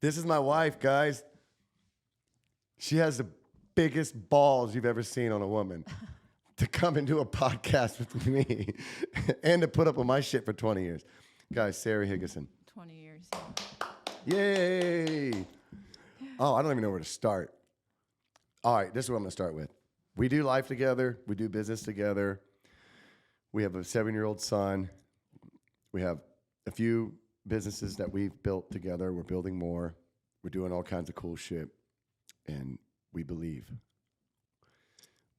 This is my wife, guys. She has the biggest balls you've ever seen on a woman to come and do a podcast with me and to put up with my shit for 20 years. Guys, Sarah Higginson. 20 years. Yay. Oh, I don't even know where to start. All right, this is what I'm going to start with. We do life together. We do business together. We have a 7-year-old son. We have a few businesses that we've built together. We're building more. We're doing all kinds of cool shit. And we believe.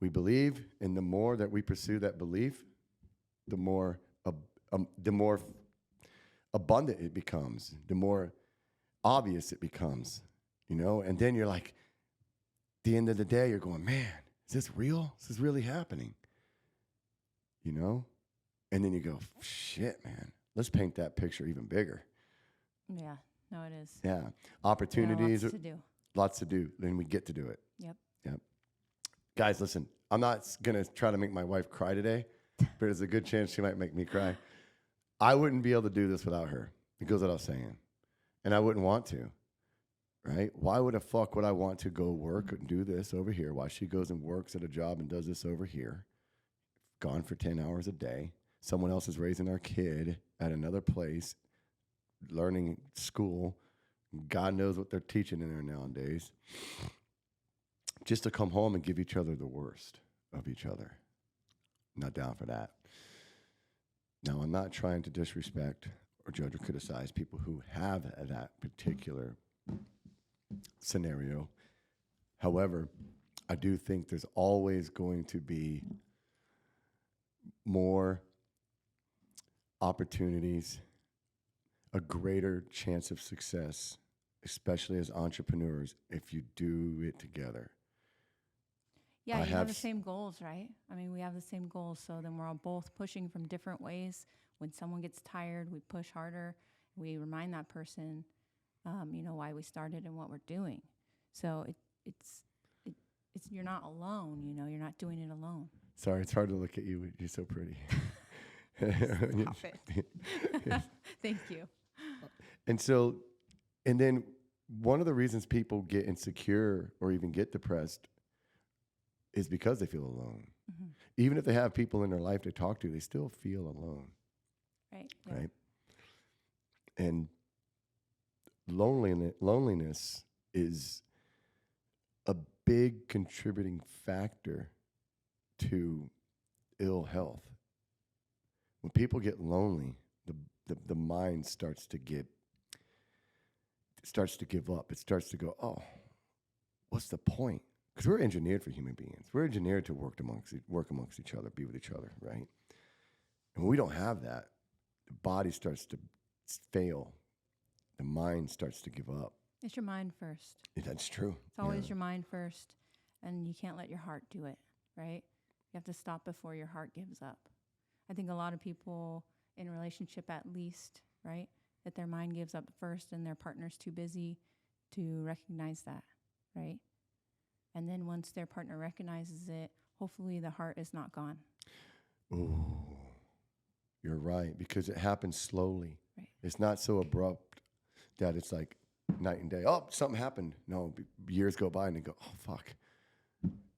We believe, and the more that we pursue that belief, the more abundant it becomes, the more obvious it becomes, you know? And then you're like, at the end of the day, you're going, man, is this real? Is this really happening? You know? And then you go, shit, man, let's paint that picture even bigger. Yeah, no, it is. Yeah. Opportunities. Lots to do. Lots to do. Then we get to do it. Yep. Yep. Guys, listen, I'm not going to try to make my wife cry today, but there's a good chance she might make me cry. I wouldn't be able to do this without her. It goes without saying. And I wouldn't want to, right? Why would I want to go work and do this over here while she goes and works at a job and does this over here, gone for 10 hours a day? Someone else is raising our kid at another place, learning school. God knows what they're teaching in there nowadays. Just to come home and give each other the worst of each other. Not down for that. Now, I'm not trying to disrespect or judge or criticize people who have that particular scenario. However, I do think there's always going to be more opportunities, a greater chance of success, especially as entrepreneurs, if you do it together. Yeah, you have the same goals, right? I mean, we have the same goals, so then we're all both pushing from different ways. When someone gets tired, we push harder. We remind that person, why we started and what we're doing. So it's you're not alone. You're not doing it alone. Sorry, it's hard to look at you. You're so pretty. Stop it. Thank you. And then one of the reasons people get insecure or even get depressed is because they feel alone. Mm-hmm. Even if they have people in their life to talk to, they still feel alone. Right. Right. And loneliness is a big contributing factor to ill health. When people get lonely, the mind starts to give up. It starts to go, oh, what's the point? Because we're engineered for human beings. We're engineered to work amongst each other, be with each other, right? And when we don't have that, the body starts to fail. The mind starts to give up. It's your mind first. That's true. It's always your mind first, and you can't let your heart do it, right? You have to stop before your heart gives up. I think a lot of people in a relationship, at least, right, that their mind gives up first and their partner's too busy to recognize that, right? And then once their partner recognizes it, hopefully the heart is not gone. Ooh, you're right, because it happens slowly. Right. It's not so abrupt that it's like night and day. Oh, something happened. No, years go by and they go, oh, fuck,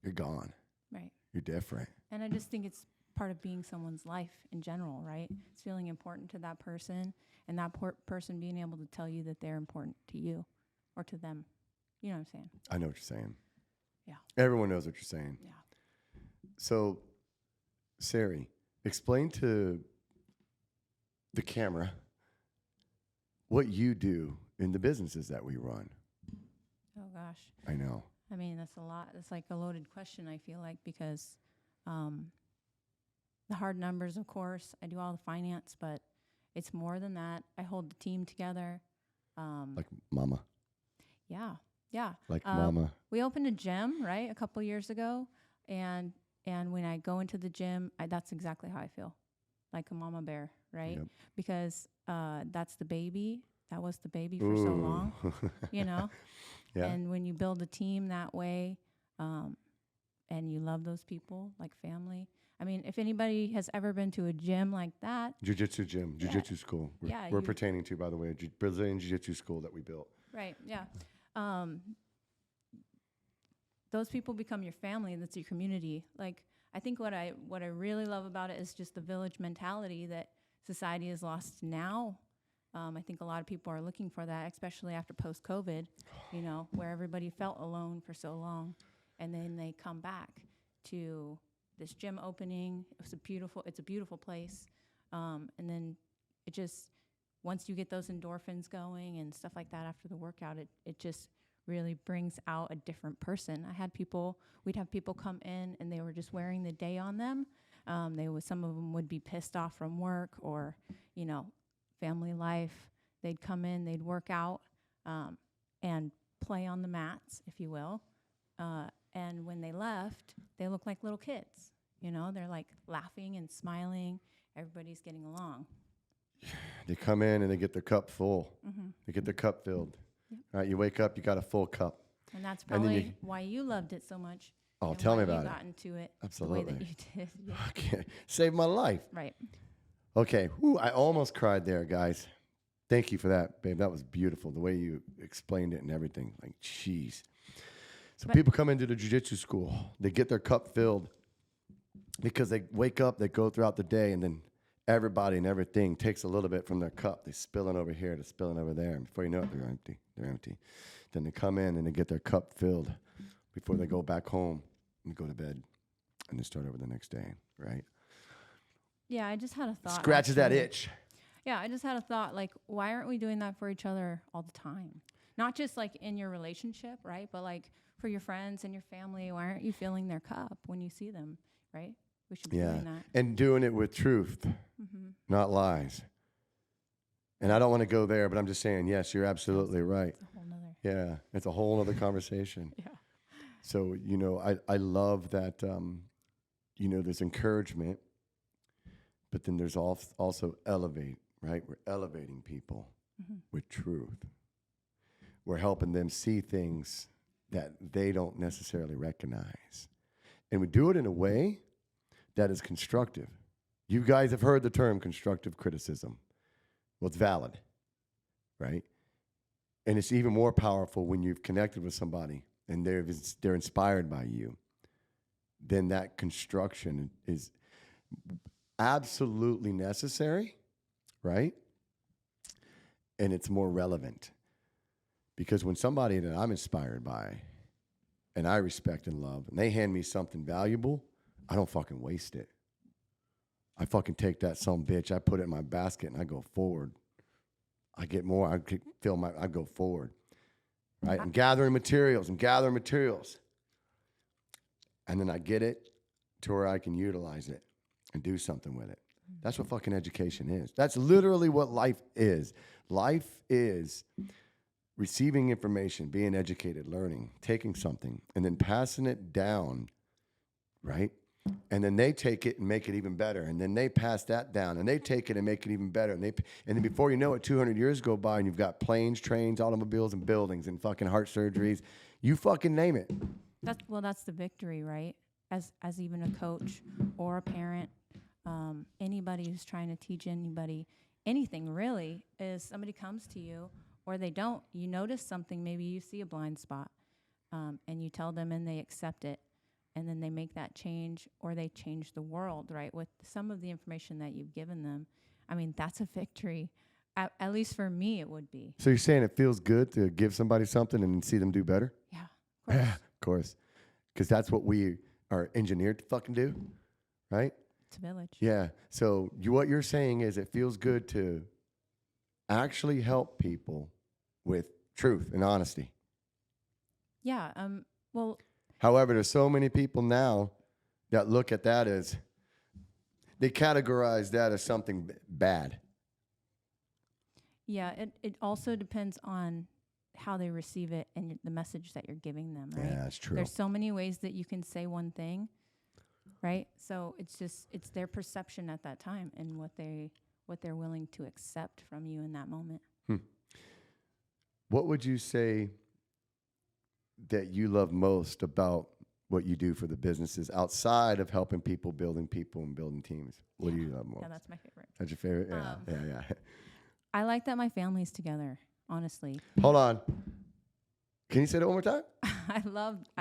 you're gone. Right. You're different. And I just think it's part of being someone's life in general, right? It's feeling important to that person and that person being able to tell you that they're important to you or to them. You know what I'm saying? I know what you're saying. Yeah. Everyone knows what you're saying. Yeah. So, Sari, explain to the camera what you do in the businesses that we run. Oh, gosh. I know. I mean, that's a lot. It's like a loaded question, I feel like, because the hard numbers, of course, I do all the finance, but it's more than that. I hold the team together. Like mama. Yeah. Yeah. Like mama. We opened a gym, right, a couple years ago. And when I go into the gym, that's exactly how I feel, like a mama bear, right? Yep. Because that's the baby. That was the baby for so long, Yeah. And when you build a team that way and you love those people like family. I mean, if anybody has ever been to a gym like that. Jiu-Jitsu gym, Jiu-Jitsu school. We're pertaining to, by the way, a Brazilian Jiu-Jitsu school that we built. Right. Yeah. Um, those people become your family, and that's your community. Like, I think what I really love about it is just the village mentality that society has lost now. I think a lot of people are looking for that, especially after post-COVID, where everybody felt alone for so long, and then they come back to this gym opening. It's a beautiful place, and then it just, once you get those endorphins going and stuff like that after the workout, it just really brings out a different person. We'd have people come in and they were just wearing the day on them. Some of them would be pissed off from work or, family life. They'd come in, they'd work out, and play on the mats, if you will. And when they left, they looked like little kids. They're like laughing and smiling. Everybody's getting along. They come in and they get their cup full. Mm-hmm. They get their cup filled. Yep. All right, you wake up, you got a full cup. And that's probably why you loved it so much. Oh, and tell why me about you it. got into it Absolutely. the way that you did. Yeah. Okay, saved my life. Right. Okay, I almost cried there, guys. Thank you for that, babe. That was beautiful, the way you explained it and everything. Like, jeez. So people come into the jiu-jitsu school. They get their cup filled because they wake up, they go throughout the day, and then everybody and everything takes a little bit from their cup. They spilling over here, they're spilling over there. And before you know it, they're empty. They're empty. Then they come in and they get their cup filled before they go back home and go to bed and they start over the next day, right? Yeah, I just had a thought. Scratches that itch. Yeah, I just had a thought, like, why aren't we doing that for each other all the time? Not just, like, in your relationship, right? But, like, for your friends and your family, why aren't you filling their cup when you see them, right? We should be doing that. And doing it with truth, not lies. And I don't want to go there, but I'm just saying, yes, you're absolutely right. It's a whole nother. Yeah, it's a whole other conversation. Yeah. So, I love that, there's encouragement, but then there's also elevate, right? We're elevating people with truth. We're helping them see things that they don't necessarily recognize. And we do it in a way that is constructive. You guys have heard the term constructive criticism. Well, it's valid, right? And it's even more powerful when you've connected with somebody and they're inspired by you. Then that construction is absolutely necessary, right? And it's more relevant. Because when somebody that I'm inspired by and I respect and love, and they hand me something valuable, I don't fucking waste it. I fucking take that some bitch, I put it in my basket, and I go forward. I get more, I go forward, right? I'm gathering materials. And then I get it to where I can utilize it and do something with it. That's what fucking education is. That's literally what life is. Life is receiving information, being educated, learning, taking something, and then passing it down, right? And then they take it and make it even better. And then they pass that down, and they take it and make it even better. And then before you know it, 200 years go by, and you've got planes, trains, automobiles, and buildings, and fucking heart surgeries. You fucking name it. That's the victory, right? As even a coach or a parent, anybody who's trying to teach anybody anything really, is somebody comes to you or they don't. You notice something, maybe you see a blind spot, and you tell them and they accept it. And then they make that change, or they change the world, right? With some of the information that you've given them. I mean, that's a victory. At least for me, it would be. So you're saying it feels good to give somebody something and see them do better? Yeah, of course. Yeah, of course. Because that's what we are engineered to fucking do, right? It's a village. Yeah. So what you're saying is it feels good to actually help people with truth and honesty. Yeah. Well. However, there's so many people now that look at that as, they categorize that as something bad. Yeah, it also depends on how they receive it and the message that you're giving them, right? Yeah, that's true. There's so many ways that you can say one thing, right? So it's their perception at that time and what they're willing to accept from you in that moment. What would you say that you love most about what you do for the businesses outside of helping people, building and building teams? What do you love most? Yeah, that's my favorite. That's your favorite? Yeah, yeah. I like that my family's together. honestly. Hold on. Can you say that one more time? I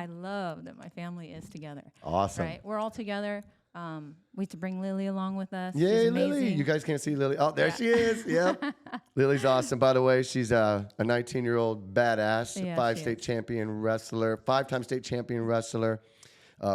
love that my family is together. Awesome. Right? We're all together. We have to bring Lily along with us. Yay, She's Lily. amazing. You guys can't see Lily. Oh, there Yeah. she is. Yep. Lily's awesome. By the way, she's a 19-year-old badass, Yeah, five-time she state champion wrestler.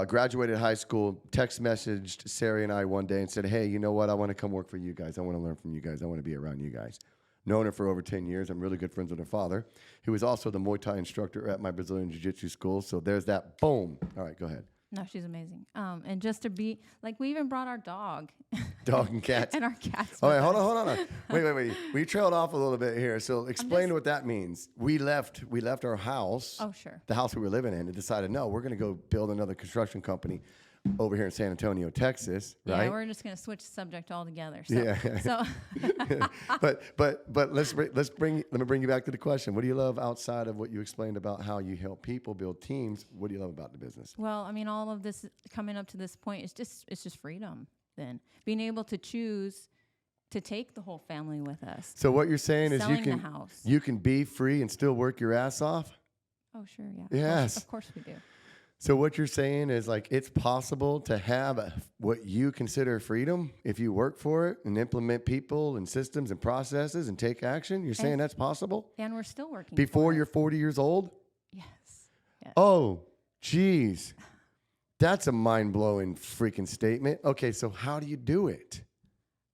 Graduated high school, text messaged Sarai and I one day and said, hey, you know what? I want to come work for you guys. I want to learn from you guys. I want to be around you guys. Known her for over 10 years. I'm really good friends with her father, who was also the Muay Thai instructor at my Brazilian Jiu-Jitsu school. So there's that. Boom. All right, go ahead. No, she's amazing. And just to be, like, we even brought our dog. Dog and cats. And our cats. All right, with hold us. on. Wait. We trailed off a little bit here. So explain what that means. We left our house. Oh, sure. The house we were living in, and decided, no, we're going to go build another construction company over here in San Antonio, Texas, right? Yeah, we're just going to switch the subject altogether. So, Yeah. So but let me bring you back to the question. What do you love outside of what you explained about how you help people build teams? What do you love about the business? well, I mean, all of this coming up to this point is just freedom. Then being able to choose to take the whole family with us. So what you're saying is Selling the house. you can be free and still work your ass off? Oh, sure, yeah. Yes. Of course we do. So what you're saying is like it's possible to have what you consider freedom if you work for it and implement people and systems and processes and take action. You're saying that's possible? And we're still working Before for you're it. 40 years old? Yes. Oh, geez. That's a mind-blowing freaking statement. Okay, so how do you do it?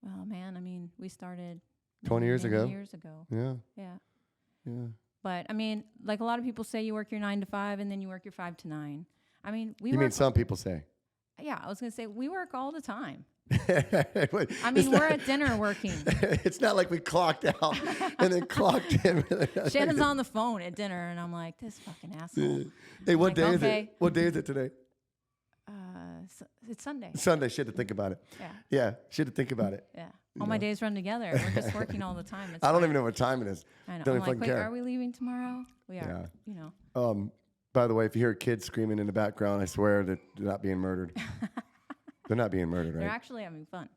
Well, man, I mean, we started 20 years many ago? Years ago. Yeah. Yeah. But I mean, like a lot of people say you work your 9 to 5 and then you work your 5 to 9. I mean, You mean some people say? Yeah, I was going to say we work all the time. Wait, I mean, we're at dinner working. It's not like we clocked out and then clocked in. Shannon's on the phone at dinner, and I'm like, this fucking asshole. Hey, what Like, day is okay. it? What day is it today? It's Sunday. Sunday. She had to think about it. Yeah. Yeah, she had to think about it. Yeah. All my days run together. We're just working all the time. It's I don't fine. even know what time it is. I know. Don't I'm even like, wait, care. are we leaving tomorrow? We are. Yeah. You know. By the way, if you hear kids screaming in the background, I swear that they're not being murdered. They're not being murdered, right? They're actually having fun.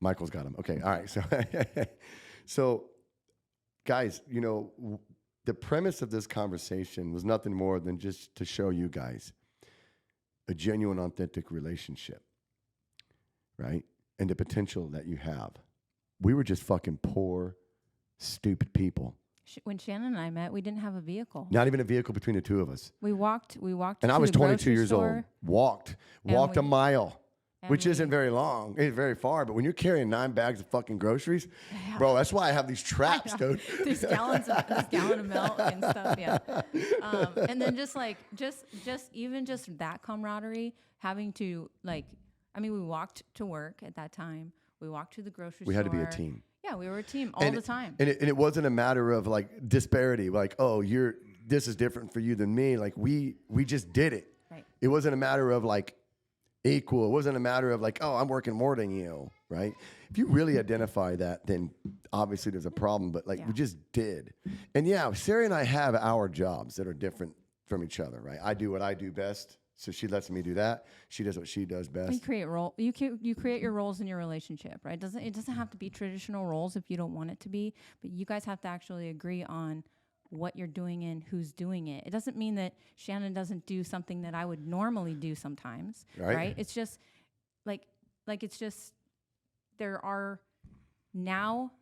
Michael's got them. Okay, all right. So, guys, you know, the premise of this conversation was nothing more than just to show you guys a genuine, authentic relationship, right? And the potential that you have. We were just fucking poor, stupid people. When Shannon and I met, we didn't have a vehicle. Not even a vehicle between the two of us. We walked. And to I was the 22 grocery years store, old. Walked a mile. and Which we- isn't very long. It's very far. But when you're carrying 9 bags of fucking grogroceries, bro, that's why I have these traps, dude. This gallon of milk and stuff, yeah. And then just that camaraderie, having to we walked to work at that time. We walked to the grocery store. We had to be a team. Yeah, we were a team all the time. And it wasn't a matter of like disparity, like, oh, this is different for you than me. Like we just did it. Right. It wasn't a matter of like equal. It wasn't a matter of like, oh, I'm working more than you, right? If you really identify that, then obviously there's a problem. But like we just did. And yeah, Sarai and I have our jobs that are different from each other, right? I do what I do best. So she lets me do that. She does what she does best. You create you create your roles in your relationship, right? It doesn't have to be traditional roles if you don't want it to be, but you guys have to actually agree on what you're doing and who's doing it. It doesn't mean that Shannon doesn't do something that I would normally do sometimes, right? It's just there are now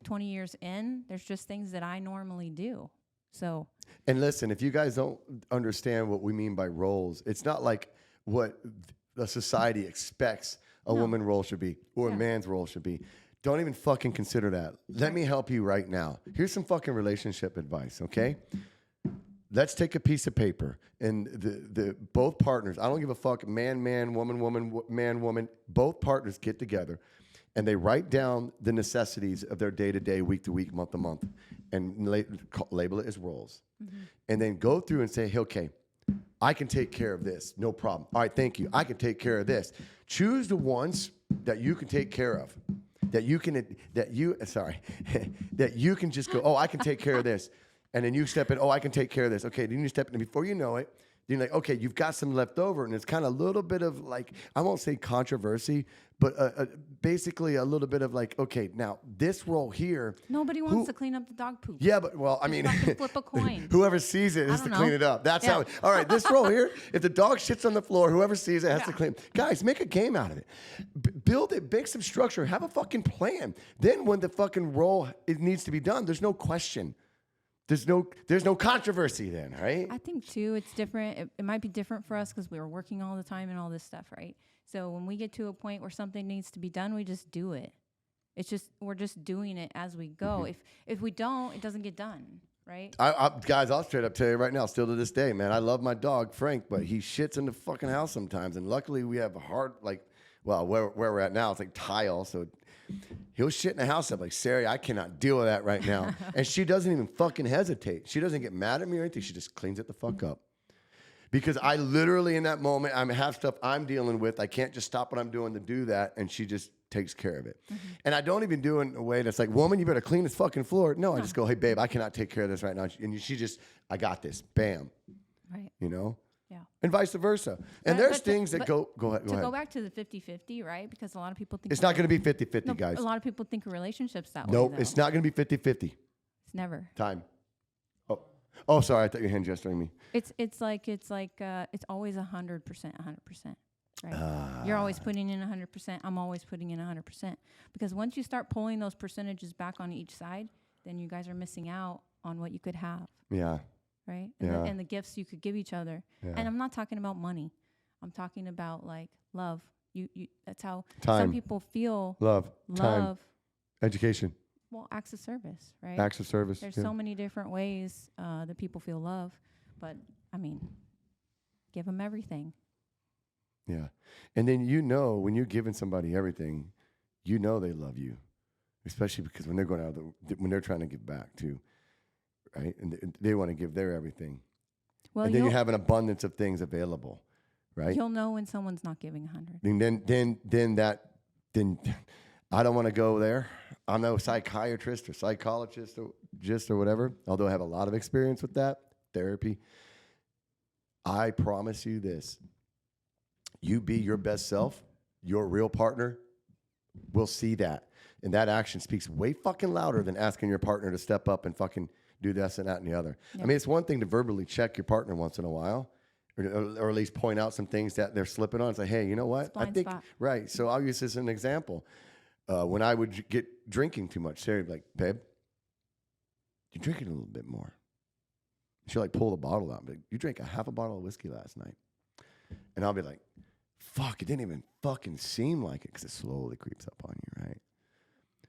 20 years in, there's just things that I normally do. So, and listen, if you guys don't understand what we mean by roles, it's not like what the society expects a woman role should be or a man's role should be. Don't even fucking consider that. Let me help you right now. Here's some fucking relationship advice, okay? Let's take a piece of paper and the both partners, I don't give a fuck, man, woman, man, both partners get together and they write down the necessities of their day-to-day, week-to-week, month-to-month, and label it as roles. Mm-hmm. And then go through and say, hey, okay, I can take care of this, no problem. All right, thank you. I can take care of this. Choose the ones that you can take care of, that you can just go, oh, I can take care of this. And then you step in, oh, I can take care of this. Okay, then you step in, and before you know it, Then you're like, okay, you've got some left over, and it's kind of a little bit of like, I won't say controversy, but basically a little bit of like, okay, now this role here. Nobody wants to clean up the dog poop. Yeah, but well, I mean, fucking flip a coin. whoever sees it has to don't clean know. it up. That's Yeah. how. All right, this role here, if the dog shits on the floor, whoever sees it has to clean. Guys, make a game out of it. Build it, make some structure, have a fucking plan. Then when the fucking role it needs to be done, there's no question. There's no controversy then, right? I think too, it's different. It might be different for us because we were working all the time and all this stuff, right? So when we get to a point where something needs to be done, we just do it. It's just we're just doing it as we go. If we don't, it doesn't get done, right? Guys, I'll straight up tell you right now, still to this day, man, I love my dog Frank, but he shits in the fucking house sometimes, and luckily we have a hard where we're at now, it's like tile, so he'll shit in the house. I'm like, Sarai, I cannot deal with that right now. And she doesn't even fucking hesitate. She doesn't get mad at me or anything. She just cleans it the fuck up. Because I literally, in that moment, I have stuff I'm dealing with. I can't just stop what I'm doing to do that. And she just takes care of it. And I don't even do it in a way that's like, woman, you better clean this fucking floor. No, I just go, hey, babe, I cannot take care of this right now. And she just, I got this. Bam. Right. You know? Yeah. And vice versa. And there's things that go ahead. To go back to the 50-50, right? Because a lot of people think It's not going to be 50-50, no, guys. a lot of people think of relationships that way. Nope, though. it's not going to be 50-50. It's never. Time. Oh, sorry. I thought your hand gesturing me. It's always 100%, 100%. Right? You're always putting in 100%. I'm always putting in 100%. Because once you start pulling those percentages back on each side, then you guys are missing out on what you could have. Yeah. Right? Yeah. And the gifts you could give each other. Yeah. And I'm not talking about money. I'm talking about like love. You that's how Time. some people feel Love. Time. love. Education. Well, acts of service, right? Acts of service. There's yeah. so many different ways that people feel love, but I mean, give them everything. Yeah. And then when you're giving somebody everything, they love you, especially because when they're going out, when they're trying to give back too, right? And they want to give their everything. Well, and then you have an abundance of things available, right? You'll know when someone's not giving 100. And then I don't want to go there. I'm no psychiatrist or psychologist or whatever, although I have a lot of experience with that, therapy. I promise you this. You be your best self, your real partner will see that. And that action speaks way fucking louder than asking your partner to step up and fucking do this and that and the other. Yep. I mean, it's one thing to verbally check your partner once in a while, or at least point out some things that they're slipping on and say, hey, you know what? I think, spot. Right. So I'll use this as an example. When I would get drinking too much, Sarah would be like, babe, you're drinking a little bit more. She'll like pull the bottle out. But you drank a half a bottle of whiskey last night. And I'll be like, fuck, it didn't even fucking seem like it because it slowly creeps up on you, right?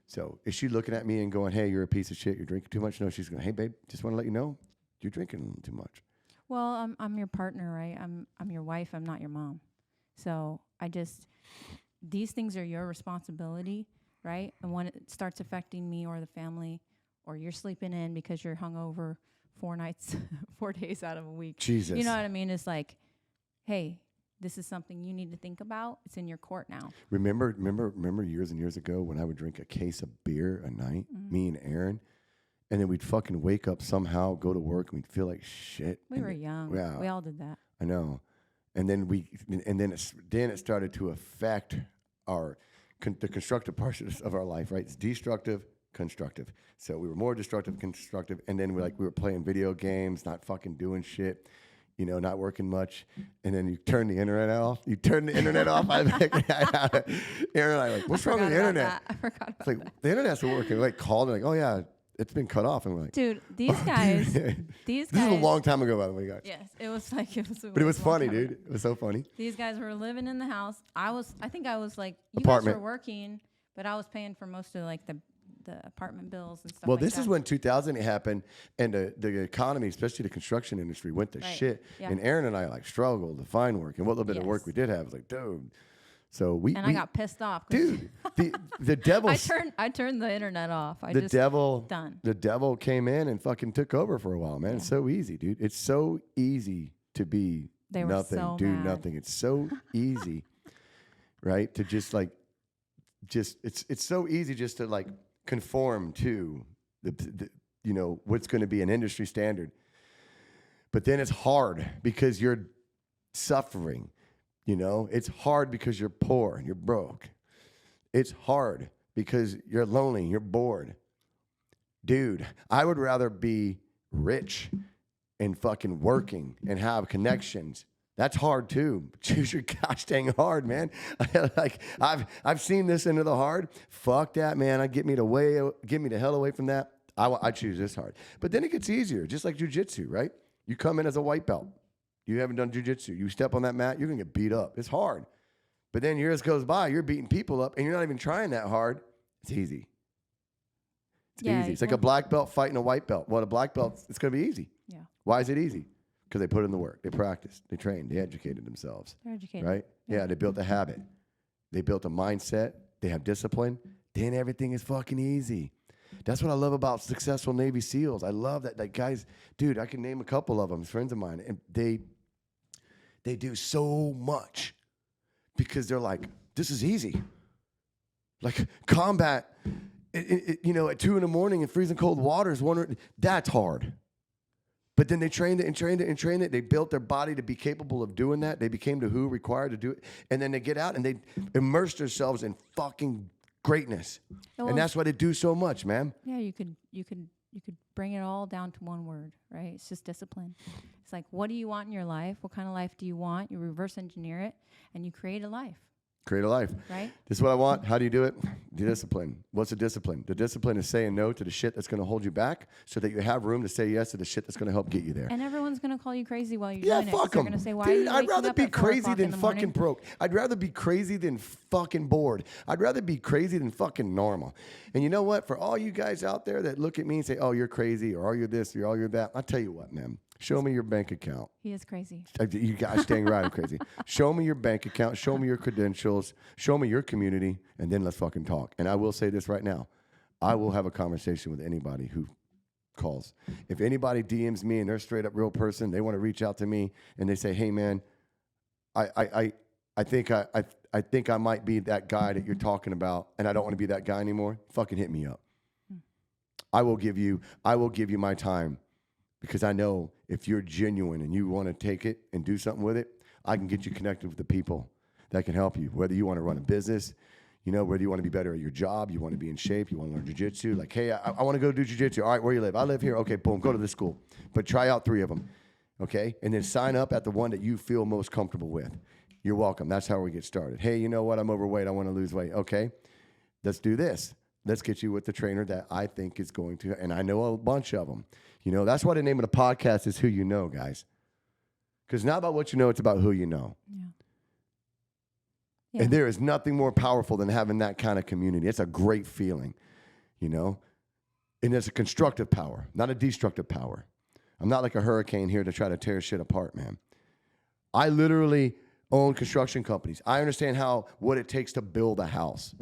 So is she looking at me and going, hey, you're a piece of shit, you're drinking too much? No, she's going, hey, babe, just want to let you know, you're drinking a little too much. Well, I'm your partner, right? I'm your wife. I'm not your mom. So these things are your responsibility, right? And when it starts affecting me or the family, or you're sleeping in because you're hungover 4 days out of a week. Jesus. You know what I mean? It's like, hey, this is something you need to think about. It's in your court now. Remember years and years ago when I would drink a case of beer a night, me and Aaron, and then we'd fucking wake up somehow, go to work, and we'd feel like shit. We were young. Yeah, we all did that. I know. And then it started to affect the constructive parts of our life, right? It's destructive, constructive. So we were more destructive, constructive, and then we were playing video games, not fucking doing shit, not working much. And then you turn the internet off. Aaron and I what's wrong with the internet? I forgot about that. The internet's working. We called and oh yeah, it's been cut off. And we're like, dude, these guys. This is a long time ago, by the way, guys. Yes, it was like But it was funny, dude. It was so funny. These guys were living in the house. I think I was like, you apartment. guys were working, but I was paying for most of the apartment bills and stuff. Well, this is when 2000 happened, and the economy, especially the construction industry, went to shit. Yeah. And Aaron and I struggled to find work, and what little bit of work we did have was like, dude. So I got pissed off, dude. The devil. I turned the internet off. The devil came in and fucking took over for a while, man. Yeah. It's so easy, dude. It's so easy to be nothing, so do mad. nothing. It's so easy, right? To just it's so easy just to conform to the what's going to be an industry standard. But then it's hard because you're suffering. You know, it's hard because you're poor, you're broke. It's hard because you're lonely, you're bored. Dude, I would rather be rich and fucking working and have connections. That's hard too. Choose your gosh dang hard, man. Like I've seen this into the hard. Fuck that, man. Get me the hell away from that. I choose this hard. But then it gets easier, just like jujitsu, right? You come in as a white belt. You haven't done jujitsu. You step on that mat, you're gonna get beat up. It's hard. But then years goes by, you're beating people up, and you're not even trying that hard. It's easy. It's easy. It's like a black belt fighting a white belt. Well, a black belt, it's gonna be easy. Yeah. Why is it easy? Because they put in the work, they practiced, they trained, they educated themselves. They're educated. Right? Yeah, they built a habit. They built a mindset. They have discipline. Then everything is fucking easy. That's what I love about successful Navy SEALs. I love that. Like guys, dude, I can name a couple of them, friends of mine, and they do so much because they're like, this is easy. Like combat, you know, at 2 a.m. in freezing cold waters, that's hard. But then they trained it and trained it and trained it. They built their body to be capable of doing that. They became the who required to do it. And then they get out and they immerse themselves in fucking greatness. Well, and that's why they do so much, man. Yeah, you could bring it all down to one word, right? It's just discipline. It's like, what do you want in your life? What kind of life do you want? You reverse engineer it and you create a life. Create a life. Right? This is what I want. How do you do it? Discipline. What's a discipline? The discipline is saying no to the shit that's going to hold you back so that you have room to say yes to the shit that's going to help get you there. And everyone's going to call you crazy while you're Yeah, doing fuck it. They're them. going to say, why Dude, are you I'd rather up be at 4 crazy o'clock than in the fucking morning? broke. I'd rather be crazy than fucking bored. I'd rather be crazy than fucking normal. And you know what? For all you guys out there that look at me and say, oh, you're crazy, or oh, you're this, or oh, you're that, I'll tell you what, man. Show me your bank account. He is crazy. You guys dang right, I'm crazy. Show me your bank account. Show me your credentials. Show me your community, and then let's fucking talk. And I will say this right now. I will have a conversation with anybody who calls. If anybody DMs me and they're a straight up real person, they want to reach out to me and they say, hey, man, I think I might be that guy that you're talking about, and I don't want to be that guy anymore. Fucking hit me up. I will give you my time. Because I know if you're genuine and you want to take it and do something with it, I can get you connected with the people that can help you. Whether you want to run a business, you know, whether you want to be better at your job, you want to be in shape, you want to learn jujitsu. Like, hey, I want to go do jujitsu. All right, where you live? I live here. Okay, boom, go to this school. But try out 3 of them, okay? And then sign up at the one that you feel most comfortable with. You're welcome. That's how we get started. Hey, you know what? I'm overweight. I want to lose weight. Okay, let's do this. Let's get you with the trainer that I think is going to, and I know a bunch of them. You know, that's why the name of the podcast is Who You Know, guys. Because it's not about what you know, it's about who you know. Yeah. And there is nothing more powerful than having that kind of community. It's a great feeling, you know. And it's a constructive power, not a destructive power. I'm not like a hurricane here to try to tear shit apart, man. I literally own construction companies. I understand what it takes to build a house.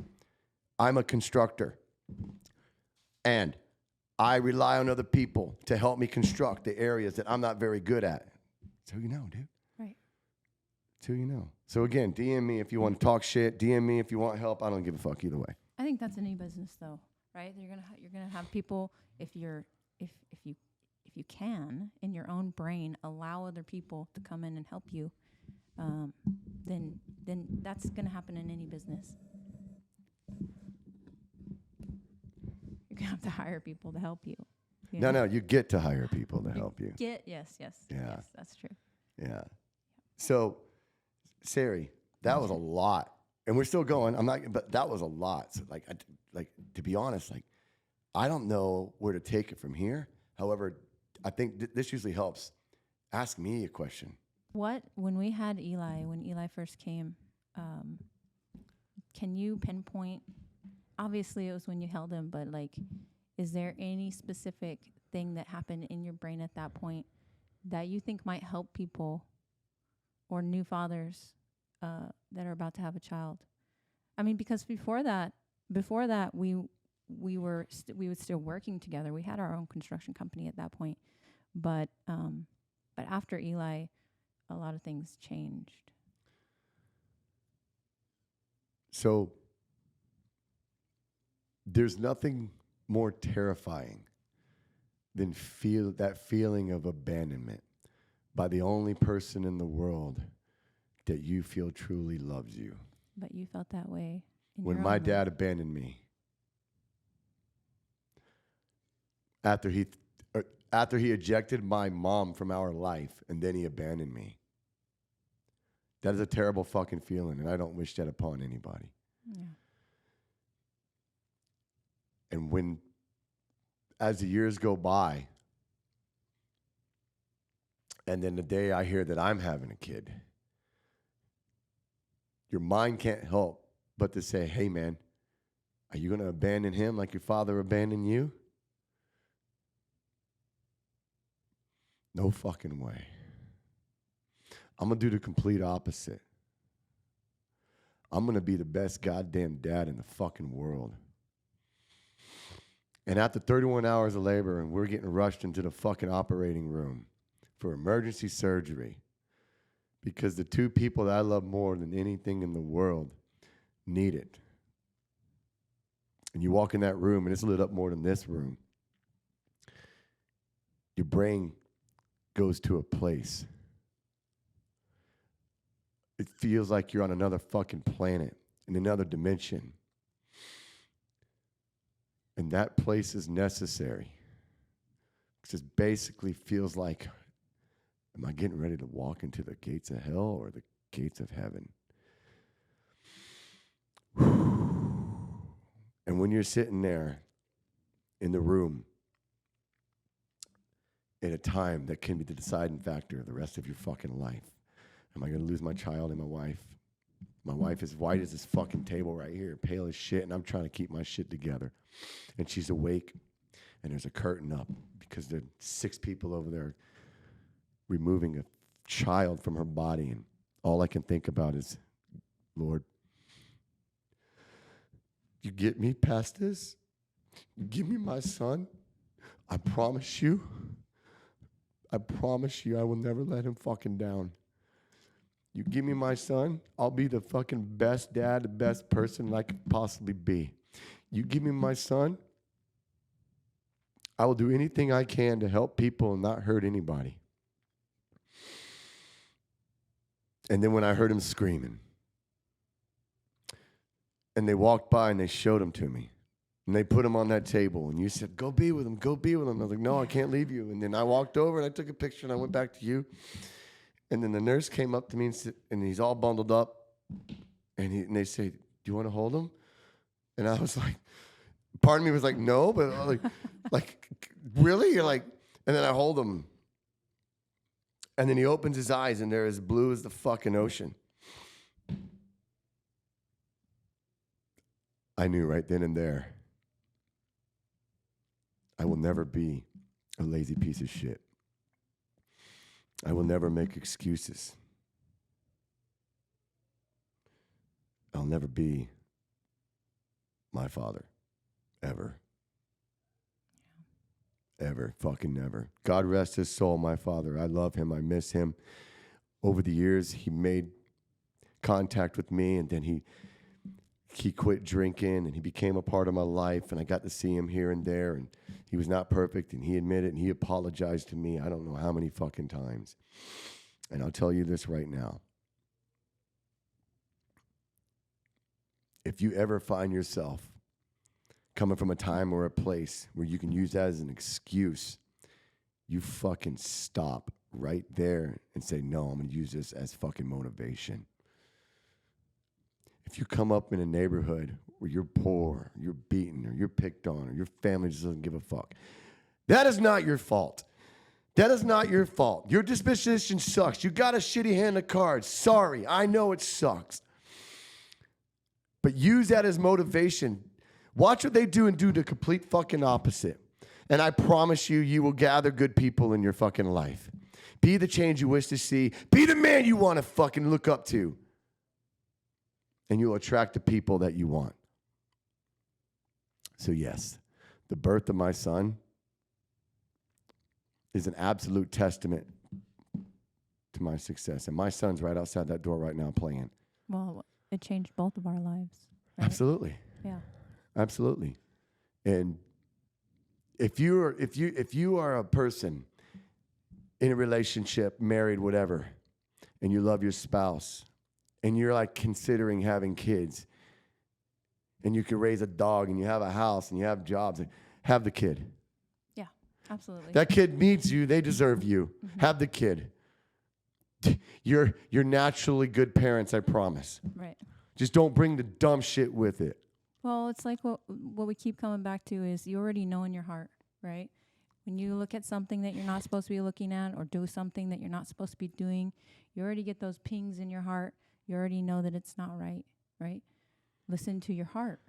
I'm a constructor. And I rely on other people to help me construct the areas that I'm not very good at. It's who you know, dude. Right. It's who you know. So again, DM me if you want to talk shit. DM me if you want help. I don't give a fuck either way. I think that's any business, though, right? You're gonna have people if you can in your own brain allow other people to come in and help you. Then that's gonna happen in any business. You're going to have to hire people to help you. No, you get to hire people to help you. Yes, that's true. Yeah. So, Sari, that was a lot. And we're still going. But that was a lot. So like to be honest, like, I don't know where to take it from here. However, I think this usually helps. Ask me a question. When Eli first came, can you pinpoint? Obviously, it was when you held him, but like, is there any specific thing that happened in your brain at that point that you think might help people or new fathers that are about to have a child? I mean, because before that, we were still working together. We had our own construction company at that point, but after Eli, a lot of things changed. So there's nothing more terrifying than that feeling of abandonment. by the only person in the world that you feel truly loves you. But you felt that way in When your my own dad life. abandoned me, after he ejected my mom from our life, and then he abandoned me. That is a terrible fucking feeling, and I don't wish that upon anybody. Yeah. And when, as the years go by, and then the day I hear that I'm having a kid, your mind can't help but to say, hey, man, are you going to abandon him like your father abandoned you? No fucking way. I'm going to do the complete opposite. I'm going to be the best goddamn dad in the fucking world. And after 31 hours of labor, and we're getting rushed into the fucking operating room for emergency surgery, because the two people that I love more than anything in the world need it. And you walk in that room, and it's lit up more than this room. Your brain goes to a place. It feels like you're on another fucking planet, in another dimension. And that place is necessary. Because it basically feels like, am I getting ready to walk into the gates of hell or the gates of heaven? And when you're sitting there in the room at a time that can be the deciding factor of the rest of your fucking life, am I going to lose my child and my wife? My wife is white as this fucking table right here, pale as shit, and I'm trying to keep my shit together. And she's awake, and there's a curtain up because there are 6 people over there removing a child from her body, and all I can think about is, Lord, you get me past this? You give me my son? I promise you I will never let him fucking down. You give me my son, I'll be the fucking best dad, the best person I could possibly be. You give me my son, I will do anything I can to help people and not hurt anybody. And then when I heard him screaming, and they walked by and they showed him to me, and they put him on that table, and you said, go be with him, go be with him. I was like, no, I can't leave you. And then I walked over and I took a picture and I went back to you. And then the nurse came up to me and he's all bundled up. And they say, do you want to hold him? And I was like, part of me was like, no, but I was like, really? You're like, and then I hold him. And then he opens his eyes and they're as blue as the fucking ocean. I knew right then and there, I will never be a lazy piece of shit. I will never make excuses. I'll never be my father. Ever. Ever. Fucking never. God rest his soul, my father. I love him. I miss him. Over the years, he made contact with me, and then he quit drinking, and he became a part of my life, and I got to see him here and there, and he was not perfect, and he admitted, and he apologized to me I don't know how many fucking times. And I'll tell you this right now. If you ever find yourself coming from a time or a place where you can use that as an excuse, you fucking stop right there and say, no, I'm going to use this as fucking motivation. If you come up in a neighborhood where you're poor, you're beaten, or you're picked on, or your family just doesn't give a fuck, that is not your fault. That is not your fault. Your disposition sucks. You got a shitty hand of cards. Sorry, I know it sucks. But use that as motivation. Watch what they do and do the complete fucking opposite. And I promise you, you will gather good people in your fucking life. Be the change you wish to see. Be the man you want to fucking look up to. And you'll attract the people that you want. So yes, the birth of my son is an absolute testament to my success. And my son's right outside that door right now playing. Well, it changed both of our lives. Right? Absolutely. Yeah. Absolutely. And if you are a person in a relationship, married, whatever, and you love your spouse, and you're like considering having kids, and you can raise a dog, and you have a house, and you have jobs, have the kid. Yeah, absolutely. That kid needs you. They deserve you. Mm-hmm. Have the kid. You're naturally good parents, I promise. Right. Just don't bring the dumb shit with it. Well, it's like what we keep coming back to is you already know in your heart, right? When you look at something that you're not supposed to be looking at or do something that you're not supposed to be doing, you already get those pings in your heart. You already know that it's not right, right? Listen to your heart.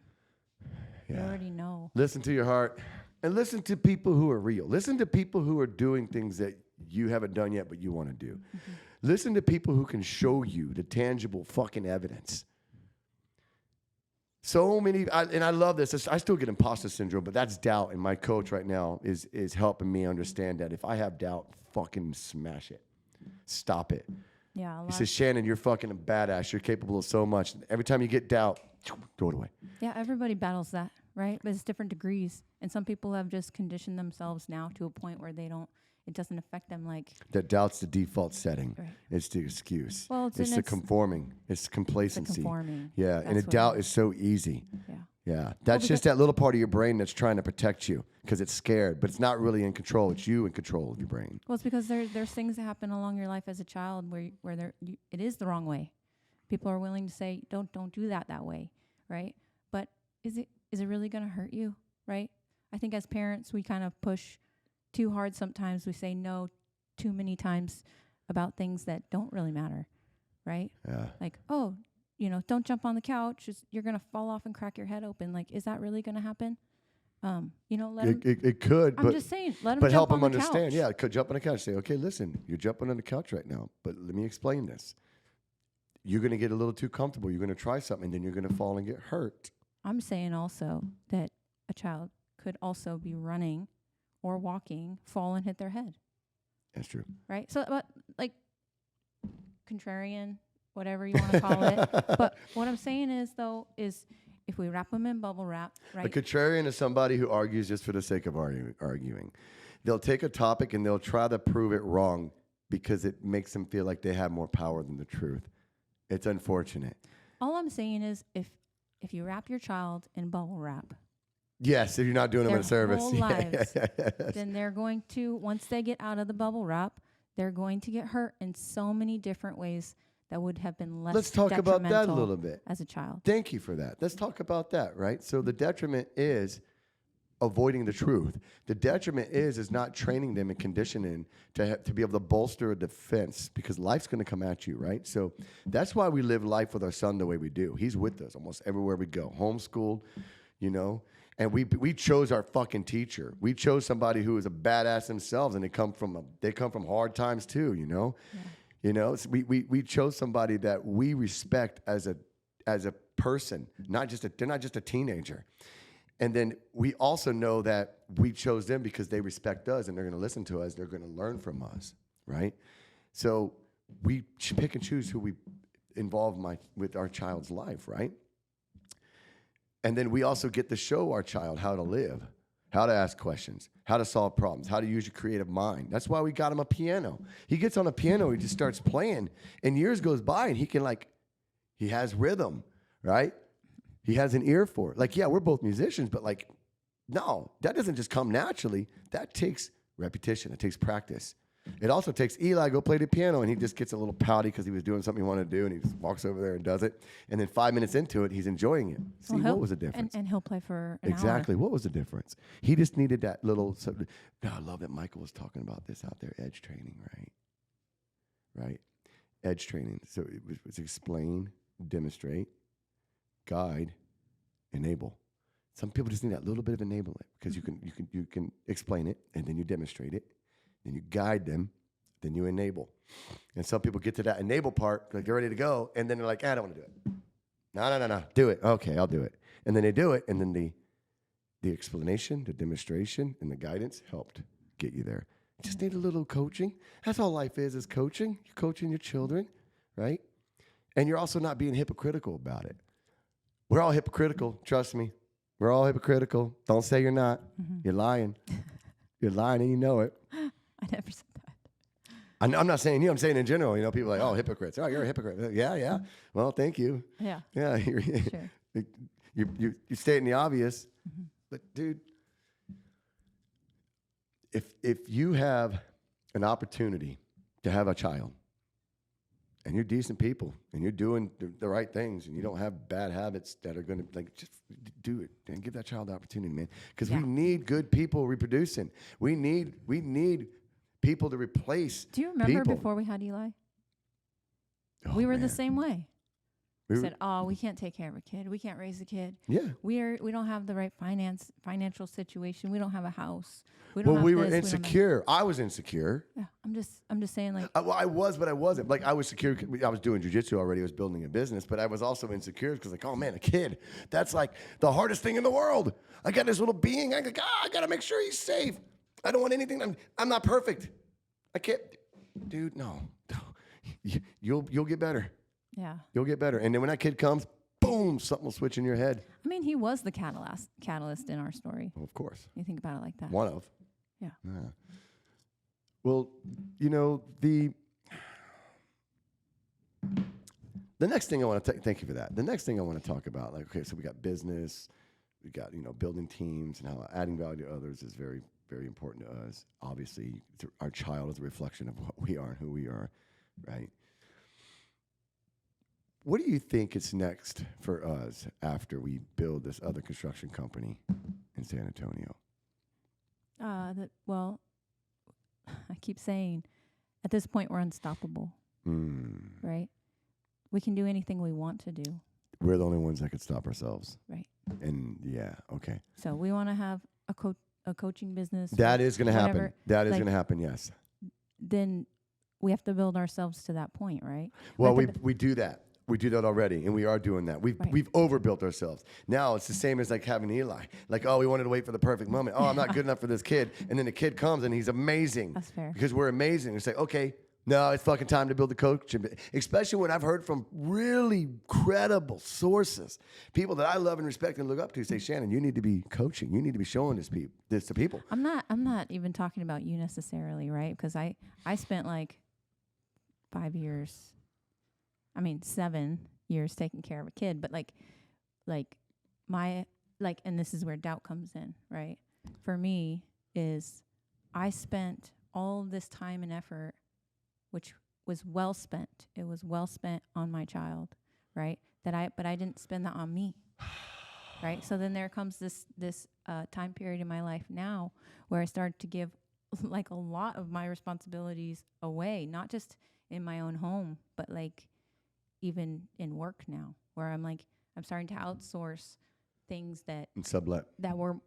Yeah. You already know. Listen to your heart and listen to people who are real. Listen to people who are doing things that you haven't done yet but you want to do. Mm-hmm. Listen to people who can show you the tangible fucking evidence. So many, and I love this. I still get imposter syndrome, but that's doubt. And my coach right now is helping me understand that if I have doubt, fucking smash it. Stop it. Yeah. He says, Shannon, you're fucking a badass. You're capable of so much. Every time you get doubt, throw it away. Yeah, everybody battles that, right? But it's different degrees. And some people have just conditioned themselves now to a point where it doesn't affect them like. That doubt's the default setting. Right. It's the excuse. Well, it's the conforming. It's complacency. It's the conforming. Yeah, and a doubt is so easy. Yeah. Yeah, that's just that little part of your brain that's trying to protect you because it's scared, but it's not really in control. It's you in control of your brain. Well, it's because there's things that happen along your life as a child where it is the wrong way. People are willing to say, don't do that way, right? But is it really going to hurt you, right? I think as parents, we kind of push too hard sometimes. We say no too many times about things that don't really matter, right? Yeah. Like, oh, don't jump on the couch. You're going to fall off and crack your head open. Like, is that really going to happen? Let him. It could. I'm just saying, let him but jump help on him the understand. couch. Yeah, could jump on the couch. Say, okay, listen, you're jumping on the couch right now, but let me explain this. You're going to get a little too comfortable. You're going to try something, and then you're going to fall and get hurt. I'm saying also that a child could also be running or walking, fall and hit their head. That's true. Right? So, but like contrarian, whatever you want to call it. But what I'm saying is if we wrap them in bubble wrap, right? A contrarian is somebody who argues just for the sake of arguing. They'll take a topic and they'll try to prove it wrong because it makes them feel like they have more power than the truth. It's unfortunate. All I'm saying is if you wrap your child in bubble wrap, yes, if you're not doing them a service, whole lives, then they're going to, once they get out of the bubble wrap, they're going to get hurt in so many different ways that would have been less. Let's talk about that a little bit as a child. Thank you for that. Let's talk about that, right? So the detriment is avoiding the truth. The detriment is not training them and conditioning to be able to bolster a defense because life's going to come at you, right? So that's why we live life with our son the way we do. He's with us almost everywhere we go. Homeschooled, and we chose our fucking teacher. We chose somebody who is a badass themselves, and they come from hard times too, Yeah. So we chose somebody that we respect as a person, they're not just a teenager. And then we also know that we chose them because they respect us and they're going to listen to us. They're going to learn from us, right? So we pick and choose who we involve with our child's life, right? And then we also get to show our child how to live, how to ask questions, how to solve problems, how to use your creative mind. That's why we got him a piano. He gets on a piano, he just starts playing, and years goes by, and he has rhythm, right? He has an ear for it. Like, yeah, we're both musicians, but no, that doesn't just come naturally. That takes repetition. It takes practice. It also takes Eli go play the piano, and he just gets a little pouty because he was doing something he wanted to do, and he just walks over there and does it. And then 5 minutes into it, he's enjoying it. See, what was the difference? And he'll play for an exactly. hour. What was the difference? He just needed that little. I love that Michael was talking about this out there, edge training, right? Right, edge training. So it was explain, demonstrate, guide, enable. Some people just need that little bit of enablement because you can explain it and then you demonstrate it, then you guide them, then you enable. And some people get to that enable part, like they're ready to go, and then they're like, I don't want to do it. No, do it. Okay, I'll do it. And then they do it, and then the explanation, the demonstration, and the guidance helped get you there. You just need a little coaching. That's all life is coaching. You're coaching your children, right? And you're also not being hypocritical about it. We're all hypocritical. Trust me. We're all hypocritical. Don't say you're not. Mm-hmm. You're lying. You're lying and you know it. I never said that. I'm not saying you. I'm saying in general. You know, people are like, oh, hypocrites. Oh, you're a hypocrite. Yeah. Well, thank you. Yeah. Yeah. Sure. You stating the obvious, Mm-hmm. but dude, if you have an opportunity to have a child, and you're decent people, and you're doing the right things, and you don't have bad habits that are going to just do it and give that child the opportunity, man. Because we need good people reproducing. We need people to replace. Do you remember people. before we had Eli? Oh, We were man. the same way. We We said, "Oh, we can't take care of a kid. We can't raise a kid. Yeah. We don't have the right financial situation. We don't have a house. We don't Well, have we were this, don't have-" insecure. I was insecure. Yeah, I'm just saying, like, I was, but I wasn't. Like, I was secure. I was doing jujitsu already. I was building a business, but I was also insecure because, like, oh man, a kid. That's like the hardest thing in the world. I got this little being. I got to make sure he's safe. I don't want anything. I'm not perfect. I can't, dude. No. You'll get better. yeah. You'll get better. And then when that kid comes, boom, something will switch in your head. I mean, he was the catalyst in our story. Well, of course. You think about it like that. One of. Yeah. Well, you know, the next thing I want to thank you for that. The next thing I want to talk about, like, okay, so we got business, we got, building teams, and how adding value to others is very, very important to us. Obviously, our child is a reflection of what we are and who we are, right? What do you think is next for us after we build this other construction company in San Antonio? Well, I keep saying, at this point, we're unstoppable, right? We can do anything we want to do. We're the only ones that could stop ourselves. Right. And yeah, okay. So we want to have a coaching business. That is going to happen. whatever. That is Like, going to happen, yes. Then we have to build ourselves to that point, right? Well, have to we do that. We do that already, and we are doing that. Right. We've overbuilt ourselves. Now it's the same as like having Eli. Like, oh, we wanted to wait for the perfect moment. Oh, I'm not good enough for this kid. And then the kid comes, and he's amazing. That's fair. Because we're amazing. It's like, okay, no, it's fucking time to build the coach. Especially when I've heard from really credible sources, people that I love and respect and look up to, say, Shannon, you need to be coaching. You need to be showing this to people. I'm not even talking about you necessarily, right? Because I spent like 7 years taking care of a kid, but and this is where doubt comes in, right? For me is I spent all of this time and effort, which was well spent. It was well spent on my child, right? But I didn't spend that on me. Right? So then there comes this time period in my life now where I started to give like a lot of my responsibilities away, not just in my own home, but like even in work now, where I'm starting to outsource things that And sublet. that were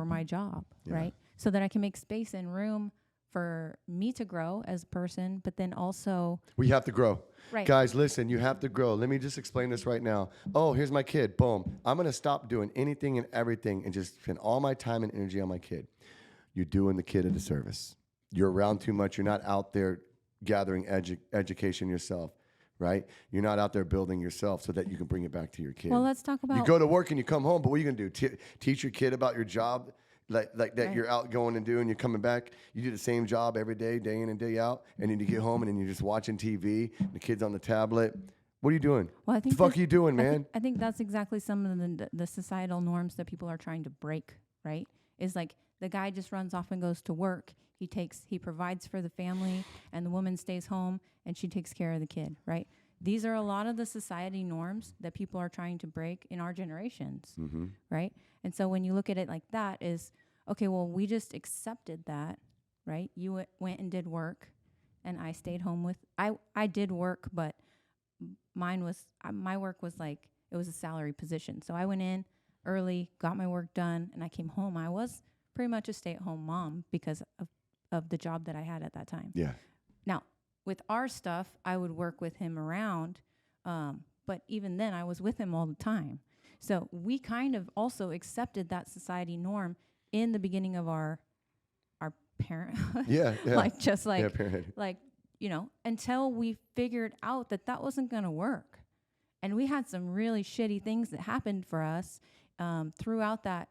my job, Yeah. right? So that I can make space and room for me to grow as a person, but then also We have to grow. Right. Guys, listen, you have to grow. Let me just explain this right now. Oh, here's my kid. Boom. I'm going to stop doing anything and everything and just spend all my time and energy on my kid. You're doing the kid a disservice. You're around too much. You're not out there gathering education yourself, right? You're not out there building yourself so that you can bring it back to your kid. Well, let's talk about You go to work and you come home, but what are you going to do? Teach your kid about your job? Like that Right. You're out going and doing, you're coming back, you do the same job every day, day in and day out, and then you get home and then you're just watching TV, the kid's on the tablet. What are you doing? Well, I think the fuck that's- are you doing, man? I think that's exactly some of the societal norms that people are trying to break, right? Is like the guy just runs off and goes to work. He provides for the family, and the woman stays home and she takes care of the kid, right? These are a lot of the society norms that people are trying to break in our generations, right? And so when you look at it like that, is okay. Well, we just accepted that, right? You went and did work, and I stayed home with. I did work, but my work was like, it was a salary position. So I went in early, got my work done, and I came home. I was pretty much a stay-at-home mom because of the job that I had at that time. Yeah. Now, with our stuff, I would work with him around, but even then, I was with him all the time. So we kind of also accepted that society norm in the beginning of our parenthood. Yeah. Parenthood. Until we figured out that wasn't going to work. And we had some really shitty things that happened for us throughout that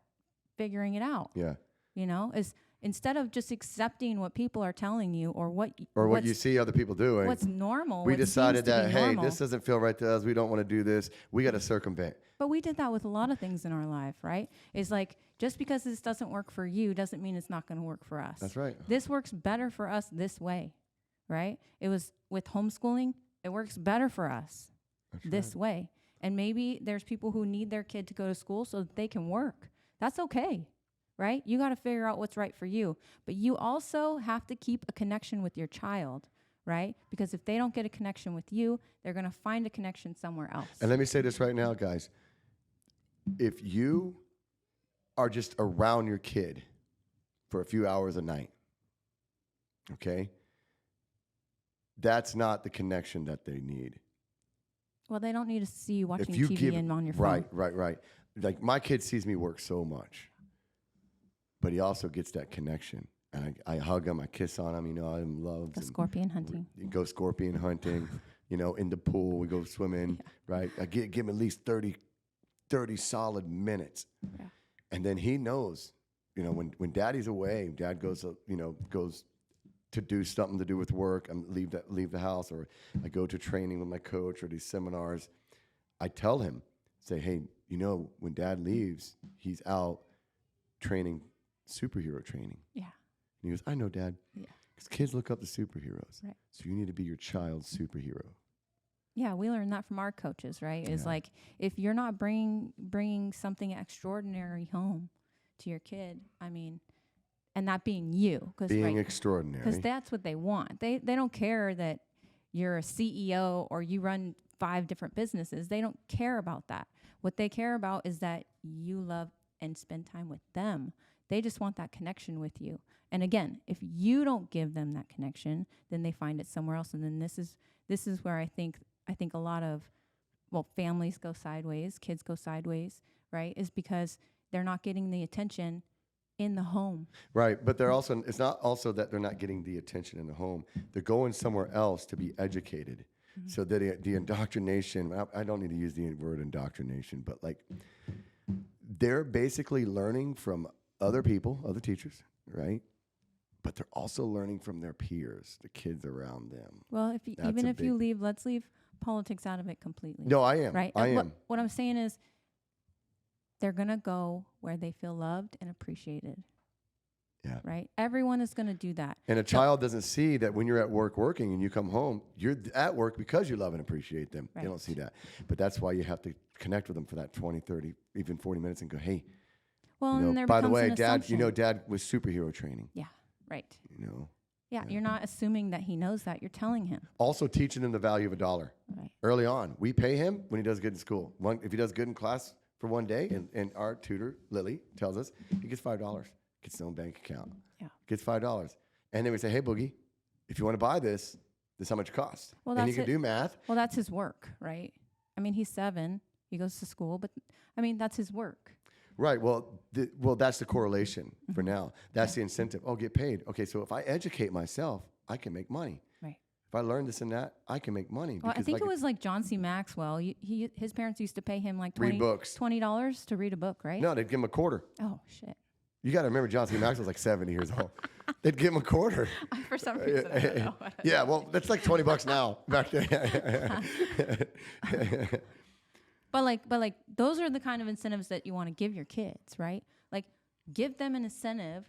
figuring it out. Yeah. instead of just accepting what people are telling you or what you see other people doing. What's normal. We what decided seems to that, be hey, normal. this doesn't feel right to us. We don't want to do this. We got to circumvent. But we did that with a lot of things in our life, right? It's like, just because this doesn't work for you doesn't mean it's not going to work for us. That's right. This works better for us this way, right? It was with homeschooling, it works better for us this way. And maybe there's people who need their kid to go to school so that they can work. That's okay, right? You got to figure out what's right for you. But you also have to keep a connection with your child, right? Because if they don't get a connection with you, they're going to find a connection somewhere else. And let me say this right now, guys. If you are just around your kid for a few hours a night, okay, that's not the connection that they need. Well, they don't need to see you watching TV and on your phone. Right. Like, my kid sees me work so much, but he also gets that connection. And I hug him, I kiss on him, you know, I'm in love. Go scorpion hunting. Go scorpion hunting, you know, in the pool, we go swimming, right? I give him at least 30 solid minutes. Yeah. And then he knows, you know, when daddy's away, dad goes to do something to do with work, leave the house, or I go to training with my coach or these seminars. I tell him, say, hey, you know, when dad leaves, he's out training, superhero training. Yeah. And he goes, I know, Dad. Yeah. Because kids look up to superheroes. Right. So you need to be your child's superhero. Yeah, we learned that from our coaches, right? It's like, if you're not bringing something extraordinary home to your kid, I mean, and that being you. Being extraordinary. Because that's what they want. They don't care that you're a CEO or you run 5 different businesses. They don't care about that. What they care about is that you love and spend time with them. They just want that connection with you. And again, if you don't give them that connection, then they find it somewhere else. And then this is where I think a lot of, families go sideways, kids go sideways, right? Is because they're not getting the attention in the home. Right, but it's not also that they're not getting the attention in the home. They're going somewhere else to be educated. Mm-hmm. So that the indoctrination, I don't need to use the word indoctrination, but like, they're basically learning from other people, other teachers, right? But they're also learning from their peers, the kids around them. Well, let's leave politics out of it completely. No, I am. Right? I am. What I'm saying is, they're going to go where they feel loved and appreciated. Yeah. Right? Everyone is going to do that. And a child doesn't see that when you're at work working and you come home, you're at work because you love and appreciate them. Right. They don't see that. But that's why you have to connect with them for that 20, 30, even 40 minutes and go, hey, well, you know, and there by the way, an Dad, assumption. you know, Dad was superhero training. Yeah, right. You know. Yeah, you're not assuming that he knows that. You're telling him. Also teaching him the value of $1. Right. Early on. We pay him when he does good in school. If he does good in class for one day, and our tutor, Lily, tells us, he gets $5. Gets his own bank account. Yeah. Gets $5. And then we say, hey, Boogie, if you want to buy this is how much it costs. Well, and he can do math. Well, that's his work, right? I mean, he's 7. He goes to school, but I mean, that's his work. Right. Well, that's the correlation for now. That's the incentive. Oh, get paid. Okay, so if I educate myself, I can make money. Right. If I learn this and that, I can make money. Well, I think it was like John C. Maxwell. His parents used to pay him like $20 to read a book, right? No, they'd give him a quarter. Oh, shit. You got to remember, John C. Maxwell's like 70 years old. They'd give him a quarter. For some reason, I don't know. Yeah, well, that's like $20 now. Back then. But like those are the kind of incentives that you want to give your kids, right? Like, give them an incentive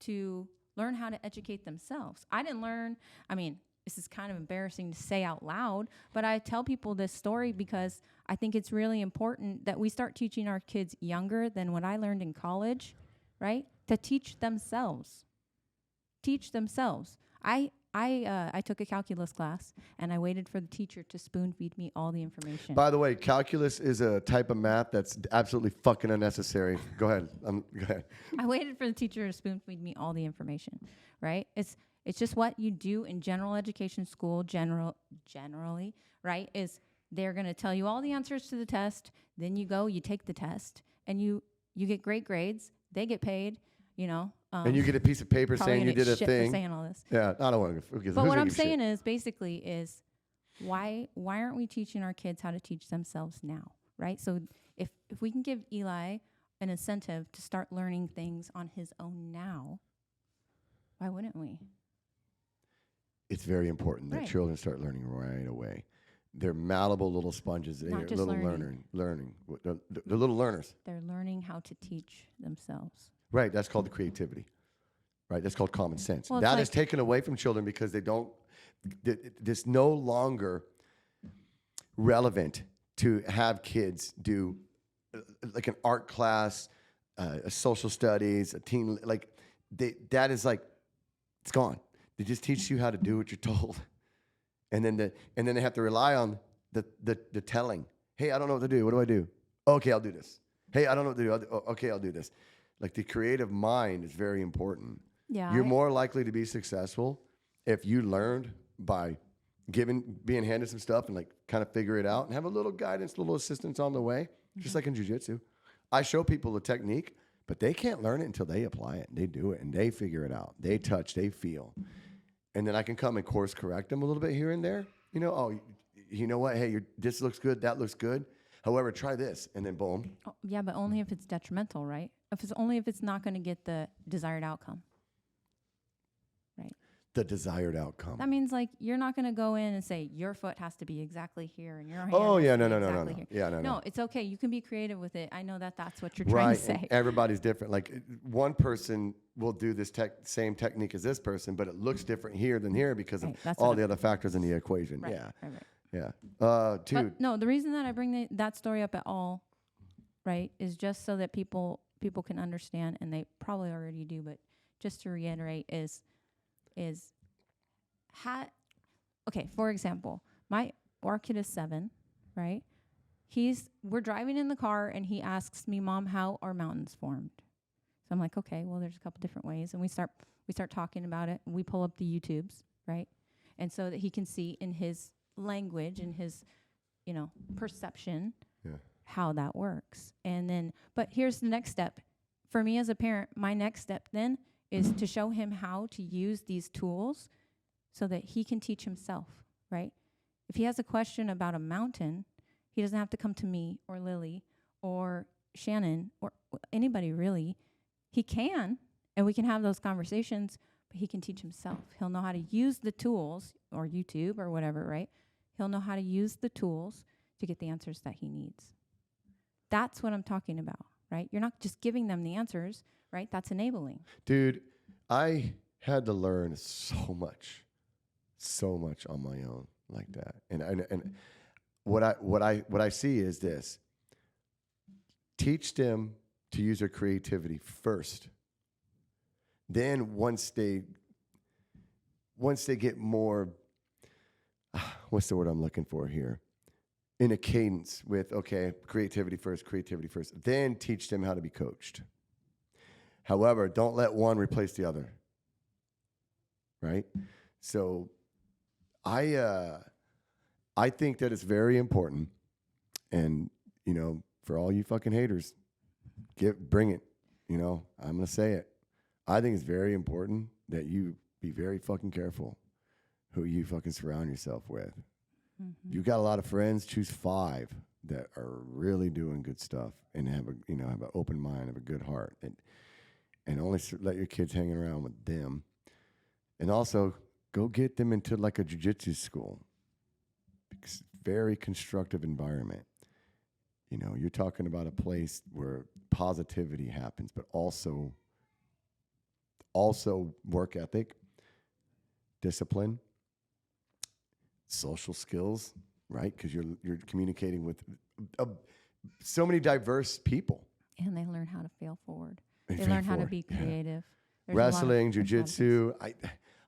to learn how to educate themselves. I didn't learn, I mean, this is kind of embarrassing to say out loud, but I tell people this story because I think it's really important that we start teaching our kids younger than what I learned in college, right? To teach themselves. Teach themselves. I took a calculus class, and I waited for the teacher to spoon feed me all the information. By the way, calculus is a type of math that's absolutely fucking unnecessary. Go ahead. Go ahead. I waited for the teacher to spoon feed me all the information, right? It's just what you do in general education school, generally, right? Is they're going to tell you all the answers to the test, then you go, you take the test, and you get great grades. They get paid, you know. And you get a piece of paper saying you did a thing. For saying all this. Yeah, I don't want to. But what I'm saying is basically why aren't we teaching our kids how to teach themselves now, right? So if we can give Eli an incentive to start learning things on his own now, Why wouldn't we? It's very important that Right. children start learning right away. They're malleable little sponges. They're Not just little learning. learning. They're little learners. They're learning how to teach themselves. Right. That's called the creativity. Right. That's called common sense. Well, it's That like- is taken away from children because they don't. It's no longer relevant to have kids do like an art class, a social studies, a teen that is like it's gone. They just teach you how to do what you're told, and then they have to rely on the telling. Hey, I don't know what to do. What do I do? Okay, I'll do this. Hey, I don't know what to do. Okay, I'll do this. Like the creative mind is very important. Yeah. You're more likely to be successful if you learned by being handed some stuff and like kind of figure it out and have a little guidance, little assistance on the way, just like in jiu-jitsu. I show people the technique, but they can't learn it until they apply it. They do it and they figure it out. They touch, they feel. And then I can come and course correct them a little bit here and there. You know, oh, you know what? Hey, this looks good. That looks good. However, try this. And then boom. Oh, yeah, but only if it's detrimental, right? If it's not going to get the desired outcome. Right. The desired outcome. That means like you're not going to go in and say your foot has to be exactly here and your hand. Oh has yeah, to no, be no, no, exactly no, here. yeah, no, No, no. it's okay. You can be creative with it. I know that's what you're trying Right. to say. And everybody's different. Like one person will do this same technique as this person, but it looks different here than here because Right, of that's all what the other factors in the equation. Right, Yeah. right, right. Yeah. Dude. But no, the reason that I bring that story up at all, right, is just so that people can understand, and they probably already do, but just to reiterate okay, for example, our kid is 7, right? We're driving in the car and he asks me, Mom, how are mountains formed? So I'm like, okay, well, there's a couple different ways. And we start talking about it, and we pull up the YouTubes, right? And so that he can see in his language and his, perception, how that works. And then, but here's the next step. For me as a parent, my next step then is to show him how to use these tools so that he can teach himself, right? If he has a question about a mountain, he doesn't have to come to me or Lily or Shannon or anybody really. He can, and we can have those conversations, but he can teach himself. He'll know how to use the tools, or YouTube or whatever, right? He'll know how to use the tools to get the answers that he needs. That's what I'm talking about, right? You're not just giving them the answers, right? That's enabling. Dude, I had to learn so much on my own like that. And what I see is this. Teach them to use their creativity first. Then once they get more, what's the word I'm looking for here? In a cadence with, okay, creativity first, then teach them how to be coached. However, don't let one replace the other, right? So I think that it's very important, and, for all you fucking haters, bring it, I'm going to say it. I think it's very important that you be very fucking careful who you fucking surround yourself with. Mm-hmm. You got a lot of friends, choose 5 that are really doing good stuff and have an open mind, have a good heart, and only let your kids hanging around with them. And also go get them into like a jiu-jitsu school. It's a very constructive environment. You're talking about a place where positivity happens, but also work ethic, discipline, social skills, right? Because you're communicating with so many diverse people. And they learn how to fail forward. And They fail learn how to forward, be yeah. creative. Wrestling, jiu-jitsu.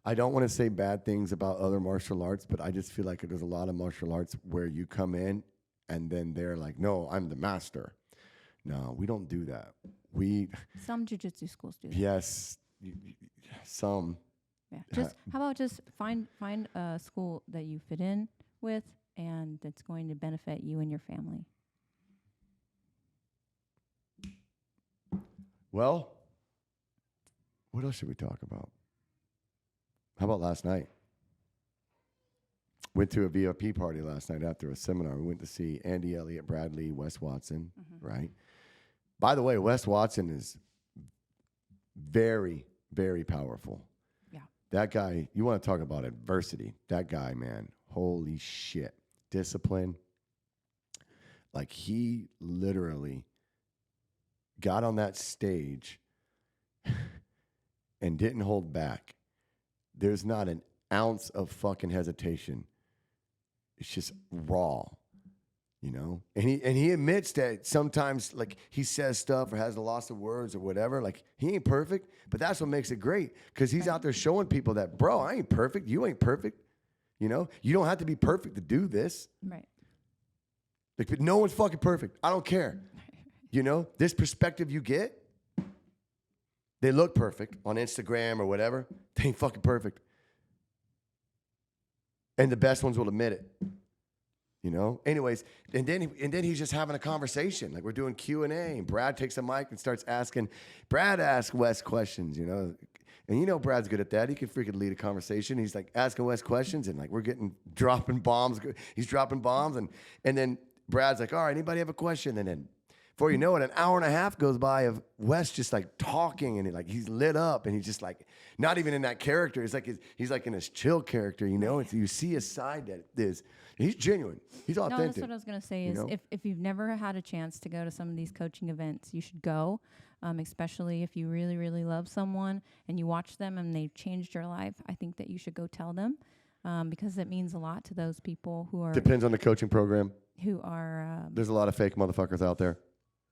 I don't want to say bad things about other martial arts, but I just feel like there's a lot of martial arts where you come in and then they're like, no, I'm the master. No, we don't do that. Some jiu-jitsu schools do that. Yes, some. Yeah. How about just find a school that you fit in with and that's going to benefit you and your family. Well, what else should we talk about? How about last night? Went to a VIP party last night after a seminar. We went to see Andy Elliott, Bradley, Wes Watson, right? By the way, Wes Watson is very, very powerful. That guy, you want to talk about adversity. That guy, man, holy shit. Discipline. Like he literally got on that stage and didn't hold back. There's not an ounce of fucking hesitation. It's just raw, you know? And he admits that sometimes like he says stuff or has a loss of words or whatever. Like he ain't perfect, but that's what makes it great because he's out there showing people that, bro, I ain't perfect. You ain't perfect. You know? You don't have to be perfect to do this. Right. Like, but no one's fucking perfect. I don't care. You know? This perspective you get, they look perfect on Instagram or whatever. They ain't fucking perfect. And the best ones will admit it. You know? Anyways, and then he's just having a conversation. Like we're doing Q&A, and Brad takes the mic and starts asking. Brad asks Wes questions, you know? And you know Brad's good at that. He can freaking lead a conversation. He's like asking Wes questions, and like we're dropping bombs. He's dropping bombs, and then Brad's like, all right, anybody have a question? And then before you know it, an hour and a half goes by of Wes just like talking, and he's lit up, and he's just like not even in that character. It's like he's like in his chill character, you know. And so you see a side that is he's genuine, he's authentic. No, that's what I was gonna say. Is if you've never had a chance to go to some of these coaching events, you should go. Especially if you really, really love someone and you watch them and they've changed your life. I think that you should go tell them because it means a lot to those people who are depends on the coaching program. Who are there's a lot of fake motherfuckers out there.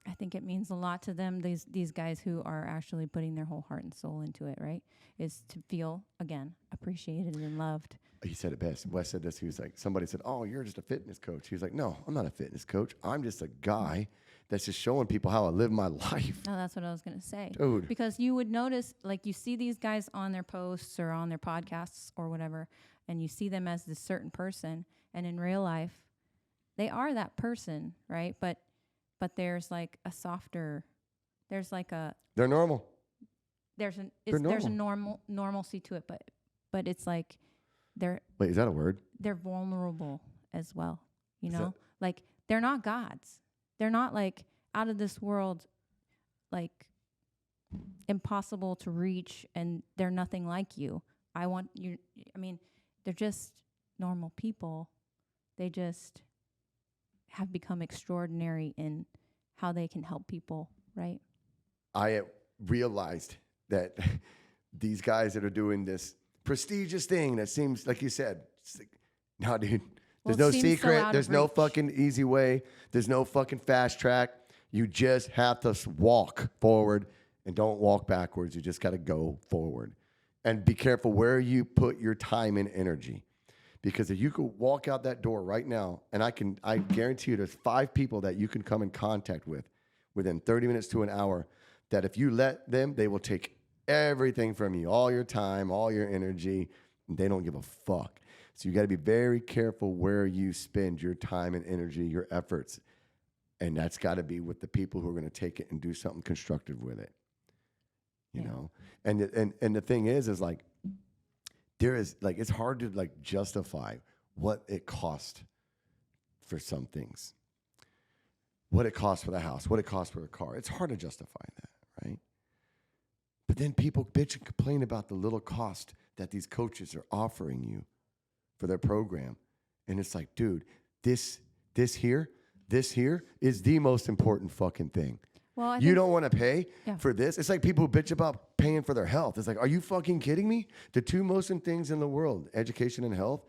I think it means a lot to them. These guys who are actually putting their whole heart and soul into it, right? Is to feel again appreciated and loved. He said it best. Wes said this. He was like, somebody said, "Oh, you're just a fitness coach." He was like, "No, I'm not a fitness coach. I'm just a guy that's just showing people how I live my life." No, that's what I was going to say. Dude. Because you would notice, like you see these guys on their posts or on their podcasts or whatever, and you see them as this certain person, and in real life, they are that person, right? But there's like a softer, there's like a... They're normal. There's a normalcy to it, but it's like they're... Wait, is that a word? They're vulnerable as well, you know? Like, they're not gods. They're not like out of this world, like impossible to reach, and they're nothing like you. They're just normal people. They just have become extraordinary in how they can help people, right? I realized that these guys that are doing this prestigious thing that seems, like you said, no, dude. There's no secret. There's no fucking easy way. There's no fucking fast track. You just have to walk forward and don't walk backwards. You just got to go forward. And be careful where you put your time and energy. Because if you could walk out that door right now, and I guarantee you there's 5 people that you can come in contact with within 30 minutes to an hour that if you let them, they will take everything from you, all your time, all your energy, and they don't give a fuck. So you got to be very careful where you spend your time and energy, your efforts. And that's got to be with the people who are going to take it and do something constructive with it. You know? And the thing is like, there is like, it's hard to like justify what it cost for some things. What it costs for the house, what it costs for a car. It's hard to justify that, right? But then people bitch and complain about the little cost that these coaches are offering you for their program. And it's like, dude, this here is the most important fucking thing. Well, you don't want to pay for this. It's like people who bitch about paying for their health. It's like, are you fucking kidding me? The 2 most important things in the world, education and health,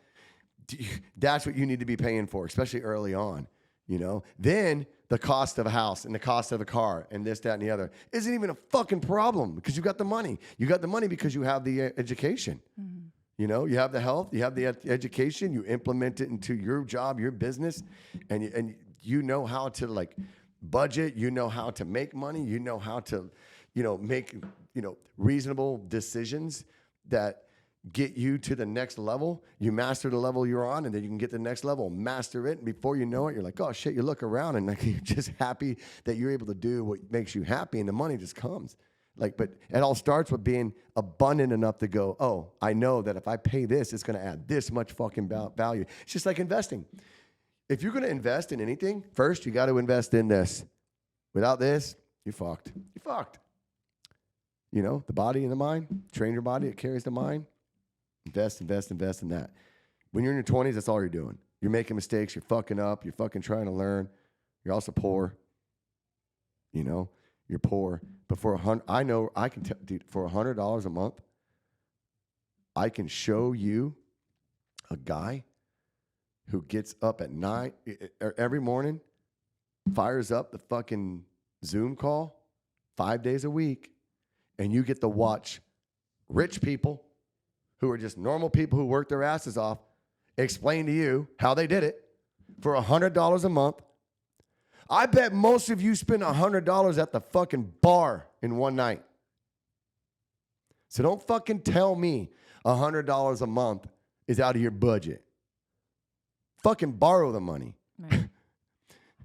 that's what you need to be paying for, especially early on, you know? Then the cost of a house and the cost of a car and this, that, and the other isn't even a fucking problem because you got the money. You got the money because you have the education. Mm-hmm. You know, you have the health, you have the education, you implement it into your job, your business, and you know how to like budget, you know how to make money, you know how to, make, reasonable decisions that get you to the next level. You master the level you're on, and then you can get to the next level, master it, and before you know it, you're like, oh shit, you look around and like, you're just happy that you're able to do what makes you happy, and the money just comes. Like, but it all starts with being abundant enough to go, oh, I know that if I pay this, it's going to add this much fucking value. It's just like investing. If you're going to invest in anything, first you got to invest in this. Without this, you're fucked. You're fucked. The body and the mind. Train your body, it carries the mind. Invest in that. When you're in your 20s, that's all you're doing. You're making mistakes. You're fucking up. You're fucking trying to learn. You're also poor. You know, you're poor. But for I know I can tell, dude, for $100 a month, I can show you a guy who gets up at 9 every morning, fires up the fucking Zoom call 5 days a week, and you get to watch rich people who are just normal people who work their asses off explain to you how they did it for $100 a month. I bet most of you spend $100 at the fucking bar in one night. So don't fucking tell me $100 a month is out of your budget. Fucking borrow the money. Right.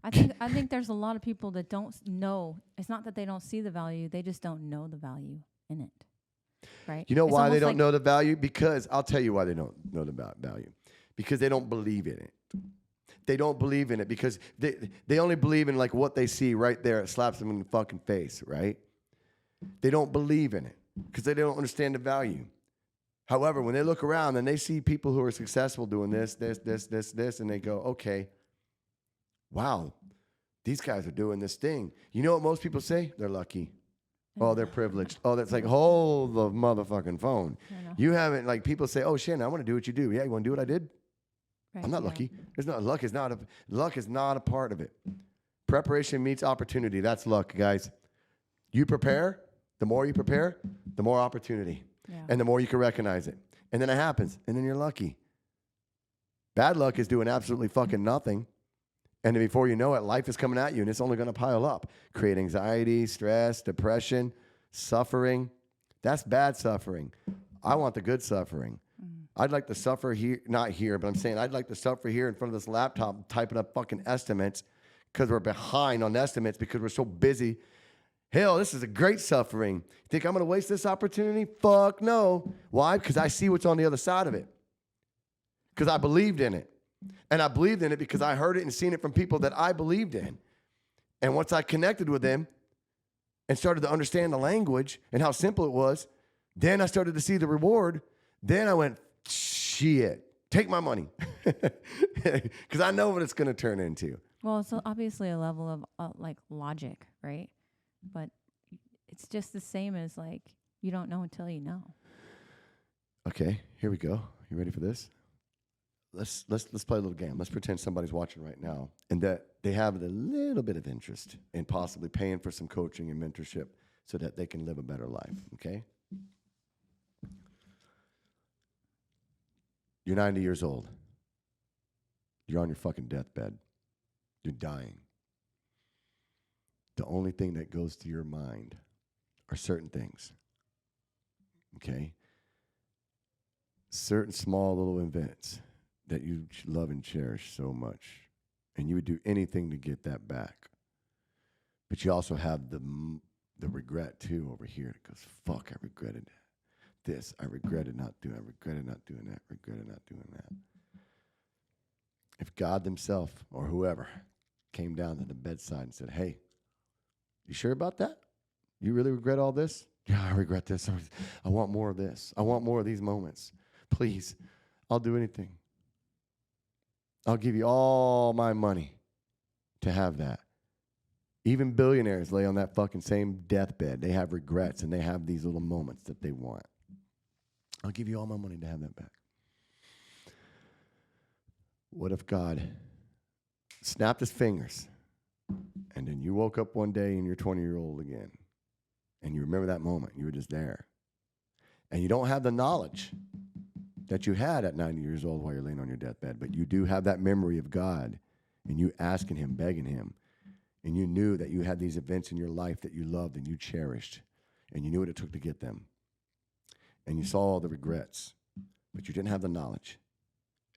I think there's a lot of people that don't know. It's not that they don't see the value; they just don't know the value in it. Right? You know It's why they almost don't like- know the value? Because I'll tell you why they don't know the value. Because they don't believe in it. They don't believe in it because they only believe in like what they see right there. It slaps them in the fucking face, right? They don't believe in it because they don't understand the value. However, when they look around and they see people who are successful doing this, and they go, okay, wow, these guys are doing this thing. You know what most people say? They're lucky. Oh, they're privileged. Oh, that's like, hold the motherfucking phone. You haven't, like, people say, oh, Shannon, I want to do what you do. Yeah, you want to do what I did? Right, I'm not lucky. Luck is not a part of it. Preparation meets opportunity. That's luck, guys. You prepare, the more you prepare, the more opportunity. Yeah. And the more you can recognize it. And then it happens. And then you're lucky. Bad luck is doing absolutely fucking nothing. And then before you know it, life is coming at you and it's only going to pile up. Create anxiety, stress, depression, suffering. That's bad suffering. I want the good suffering. I'd like to suffer here, not here, but I'm saying I'd like to suffer here in front of this laptop typing up fucking estimates because we're behind on estimates because we're so busy. Hell, this is a great suffering. Think I'm going to waste this opportunity? Fuck no. Why? Because I see what's on the other side of it. Because I believed in it. And I believed in it because I heard it and seen it from people that I believed in. And once I connected with them and started to understand the language and how simple it was, then I started to see the reward. Then I went, shit, take my money. Because I know what it's going to turn into. Well, it's obviously a level of like logic, right? But it's just the same as like you don't know until you know. Okay, here we go. You ready for this? Let's play a little game. Let's pretend somebody's watching right now and that they have a little bit of interest in possibly paying for some coaching and mentorship so that they can live a better life, okay? You're 90 years old. You're on your fucking deathbed. You're dying. The only thing that goes to your mind are certain things, okay? Certain small little events that you love and cherish so much, and you would do anything to get that back. But you also have the regret too over here. It goes, fuck, I regretted this. I regretted not doing that. Regretted not doing that. If God himself or whoever came down to the bedside and said, hey, you sure about that? You really regret all this? Yeah, I regret this. I want more of this. I want more of these moments. Please, I'll do anything. I'll give you all my money to have that. Even billionaires lay on that fucking same deathbed. They have regrets and they have these little moments that they want. I'll give you all my money to have that back. What if God snapped his fingers and then you woke up one day and you're 20-year-old again and you remember that moment, you were just there. And you don't have the knowledge that you had at 90 years old while you're laying on your deathbed, but you do have that memory of God and you asking him, begging him, and you knew that you had these events in your life that you loved and you cherished, and you knew what it took to get them. And you saw all the regrets, but you didn't have the knowledge,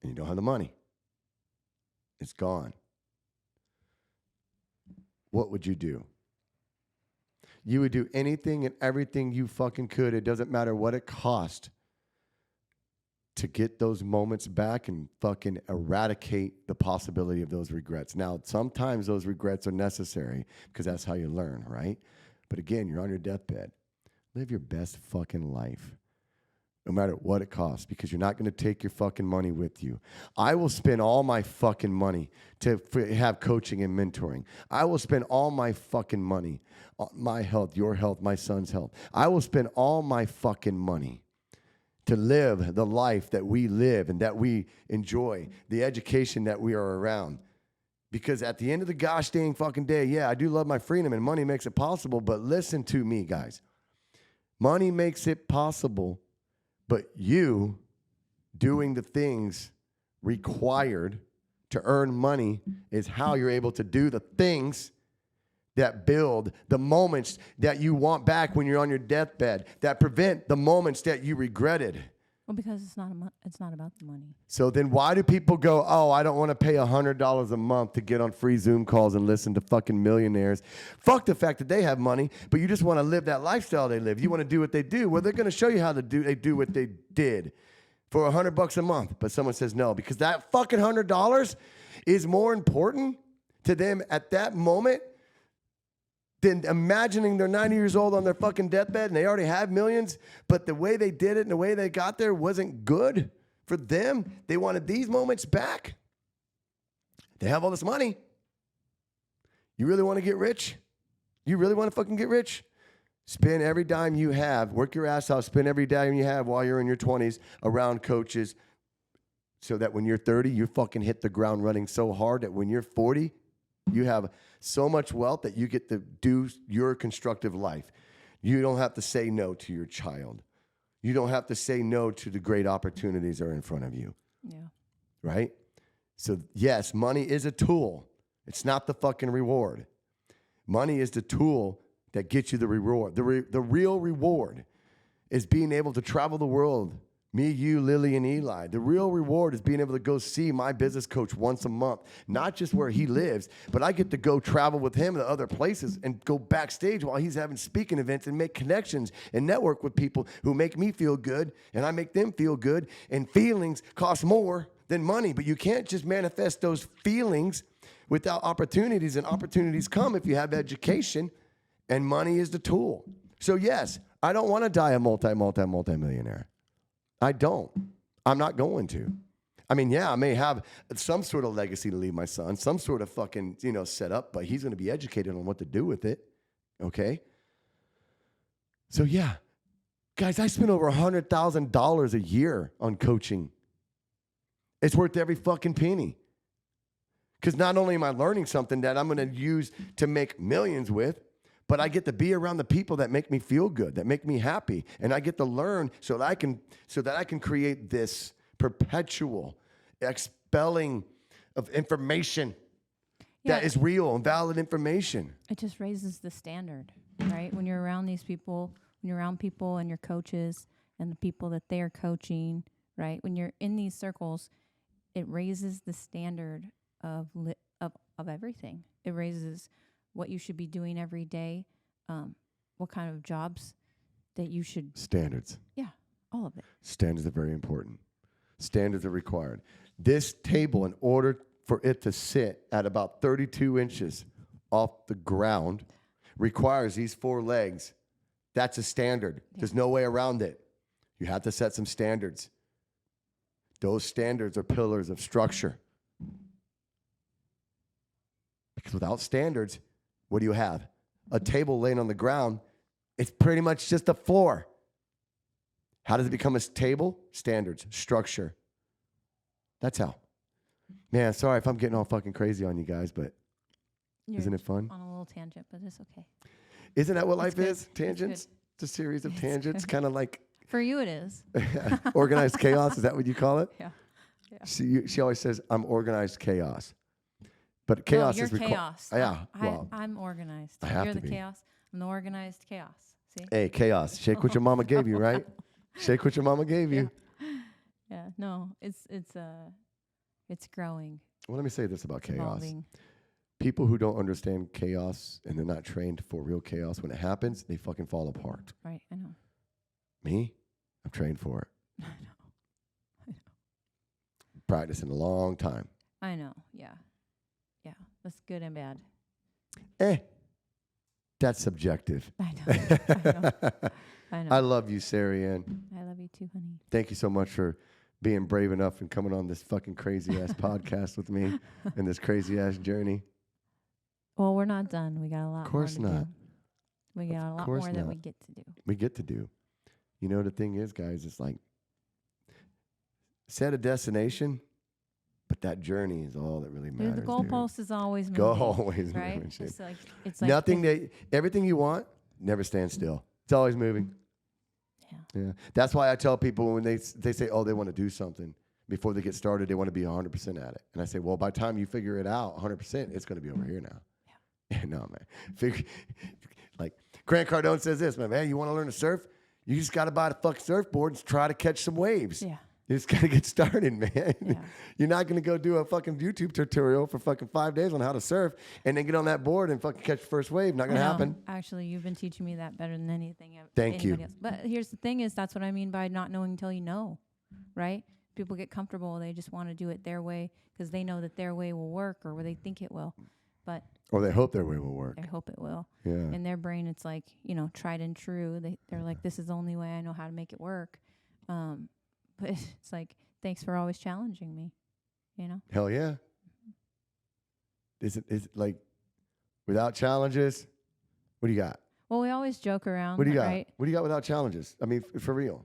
and you don't have the money. It's gone. What would you do? You would do anything and everything you fucking could. It doesn't matter what it cost to get those moments back and fucking eradicate the possibility of those regrets. Now, sometimes those regrets are necessary because that's how you learn, right? But again, you're on your deathbed. Live your best fucking life. no matter what it costs, because you're not going to take your fucking money with you. I will spend all my fucking money to have coaching and mentoring. I will spend all my fucking money, my health, your health, my son's health. I will spend all my fucking money to live the life that we live and that we enjoy, the education that we are around. Because at the end of the gosh dang fucking day, yeah, I do love my freedom and money makes it possible, but listen to me, guys. Money makes it possible. But you doing the things required to earn money is how you're able to do the things that build the moments that you want back when you're on your deathbed, that prevent the moments that you regretted. Well, because it's not about the money. So then why do people go, oh, I don't want to pay $100 a month to get on free Zoom calls and listen to fucking millionaires? Fuck the fact that they have money, but you just want to live that lifestyle they live. You want to do what they do. Well, they're going to show you how they do what they did for $100 a month. But someone says no, because that fucking $100 is more important to them at that moment than imagining they're 90 years old on their fucking deathbed and they already have millions, but the way they did it and the way they got there wasn't good for them. They wanted these moments back. They have all this money. You really want to get rich? You really want to fucking get rich? Spend every dime you have, work your ass off, spend every dime you have while you're in your 20s around coaches so that when you're 30, you fucking hit the ground running so hard that when you're 40, you have so much wealth that you get to do your constructive life. You don't have to say no to your child. You don't have to say no to the great opportunities that are in front of you. Yeah. Right? So, yes, money is a tool. It's not the fucking reward. Money is the tool that gets you the reward. The real reward is being able to travel the world. Me, you, Lily, and Eli. The real reward is being able to go see my business coach once a month, not just where he lives, but I get to go travel with him to other places and go backstage while he's having speaking events and make connections and network with people who make me feel good and I make them feel good. And feelings cost more than money, but you can't just manifest those feelings without opportunities, and opportunities come if you have education, and money is the tool. So yes, I don't want to die a multi-millionaire. I don't. I'm not going to. I mean, yeah, I may have some sort of legacy to leave my son, some sort of fucking, set up, but he's going to be educated on what to do with it. Okay? So yeah, guys, I spend over $100,000 a year on coaching. It's worth every fucking penny. Because not only am I learning something that I'm going to use to make millions with, but I get to be around the people that make me feel good, that make me happy. And I get to learn so that I can create this perpetual expelling of information that is real and valid information. It just raises the standard, right? When you're around these people, when you're around people and your coaches and the people that they're coaching, right? When you're in these circles, it raises the standard of everything. It raises what you should be doing every day, what kind of jobs that you should... Standards. Yeah, all of it. Standards are very important. Standards are required. This table, in order for it to sit at about 32 inches off the ground, requires these 4 legs. That's a standard. Yeah. There's no way around it. You have to set some standards. Those standards are pillars of structure. Because without standards, what do you have? A table laying on the ground. It's pretty much just a floor. How does it become a table? Standards, structure. That's how. Man, sorry if I'm getting all fucking crazy on you guys, but isn't it fun? On a little tangent, but it's okay. Isn't that what life is? Tangents? It's a series of tangents, kind of like... For you it is. Organized chaos, is that what you call it? Yeah. She always says, I'm organized chaos. But chaos you're is chaos. Yeah, I'm organized. I have you're to the be. chaos. I'm the organized chaos. See? Hey, chaos. Shake what your mama gave you, right? Shake what your mama gave you. Yeah. No, it's growing. Well, let me say this about chaos. Evolving. People who don't understand chaos and they're not trained for real chaos, when it happens, they fucking fall apart. Right. I know. Me? I'm trained for it. I know. Practicing a long time. I know. Yeah. Yeah. That's good and bad. That's subjective. I know. I know. I love you, Sarai Ann. I love you too, honey. Thank you so much for being brave enough and coming on this fucking crazy ass podcast with me and this crazy ass journey. Well, we're not done. We got a lot Of course more to not. do. We got a lot course more that not. we get to do. We get to do. You know, the thing is, guys, it's like set a destination, but that journey is all that really matters. Dude, the goalpost is always moving. Go always right? moving. Shit. It's like Nothing everything you want never stands still. It's always moving. Yeah. That's why I tell people when they say, oh, they want to do something before they get started, they want to be 100% at it. And I say, well, by the time you figure it out 100%, it's going to be over here now. Yeah. No, man. Like Grant Cardone says this, man, you want to learn to surf? You just got to buy the fucking surfboard and try to catch some waves. Yeah. You just got to get started, man. Yeah. You're not going to go do a fucking YouTube tutorial for fucking 5 days on how to surf and then get on that board and fucking catch the first wave. Not going to happen. Actually, you've been teaching me that better than anything. Thank you. Else. But here's the thing is that's what I mean by not knowing until you know, right? People get comfortable. They just want to do it their way because they know that their way will work or they think it will. But or they hope their way will work. They hope it will. Yeah. In their brain, it's like, tried and true. They're like, this is the only way I know how to make it work. But it's like, thanks for always challenging me, Hell yeah. Is it like without challenges? What do you got? Well, we always joke around. What do you got? Right? What do you got without challenges? I mean, for real.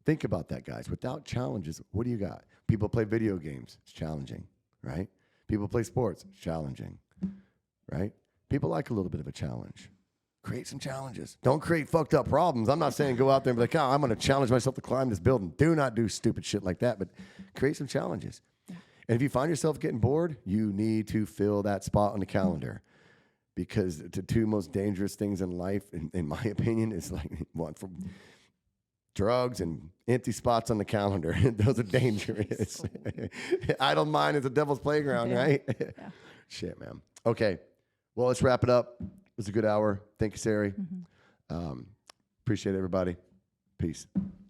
Think about that, guys. Without challenges, what do you got? People play video games. It's challenging, right? People play sports. It's challenging, right? People like a little bit of a challenge. Create some challenges. Don't create fucked up problems. I'm not saying go out there and be like, oh, I'm going to challenge myself to climb this building. Do not do stupid shit like that, but create some challenges. And if you find yourself getting bored, you need to fill that spot on the calendar. Because the two most dangerous things in life, in my opinion, is like one from drugs and empty spots on the calendar. Those are dangerous. Idle mind is a devil's playground, right? Yeah. Shit, man. Okay. Well, let's wrap it up. It was a good hour. Thank you, Sarai. Appreciate everybody. Peace.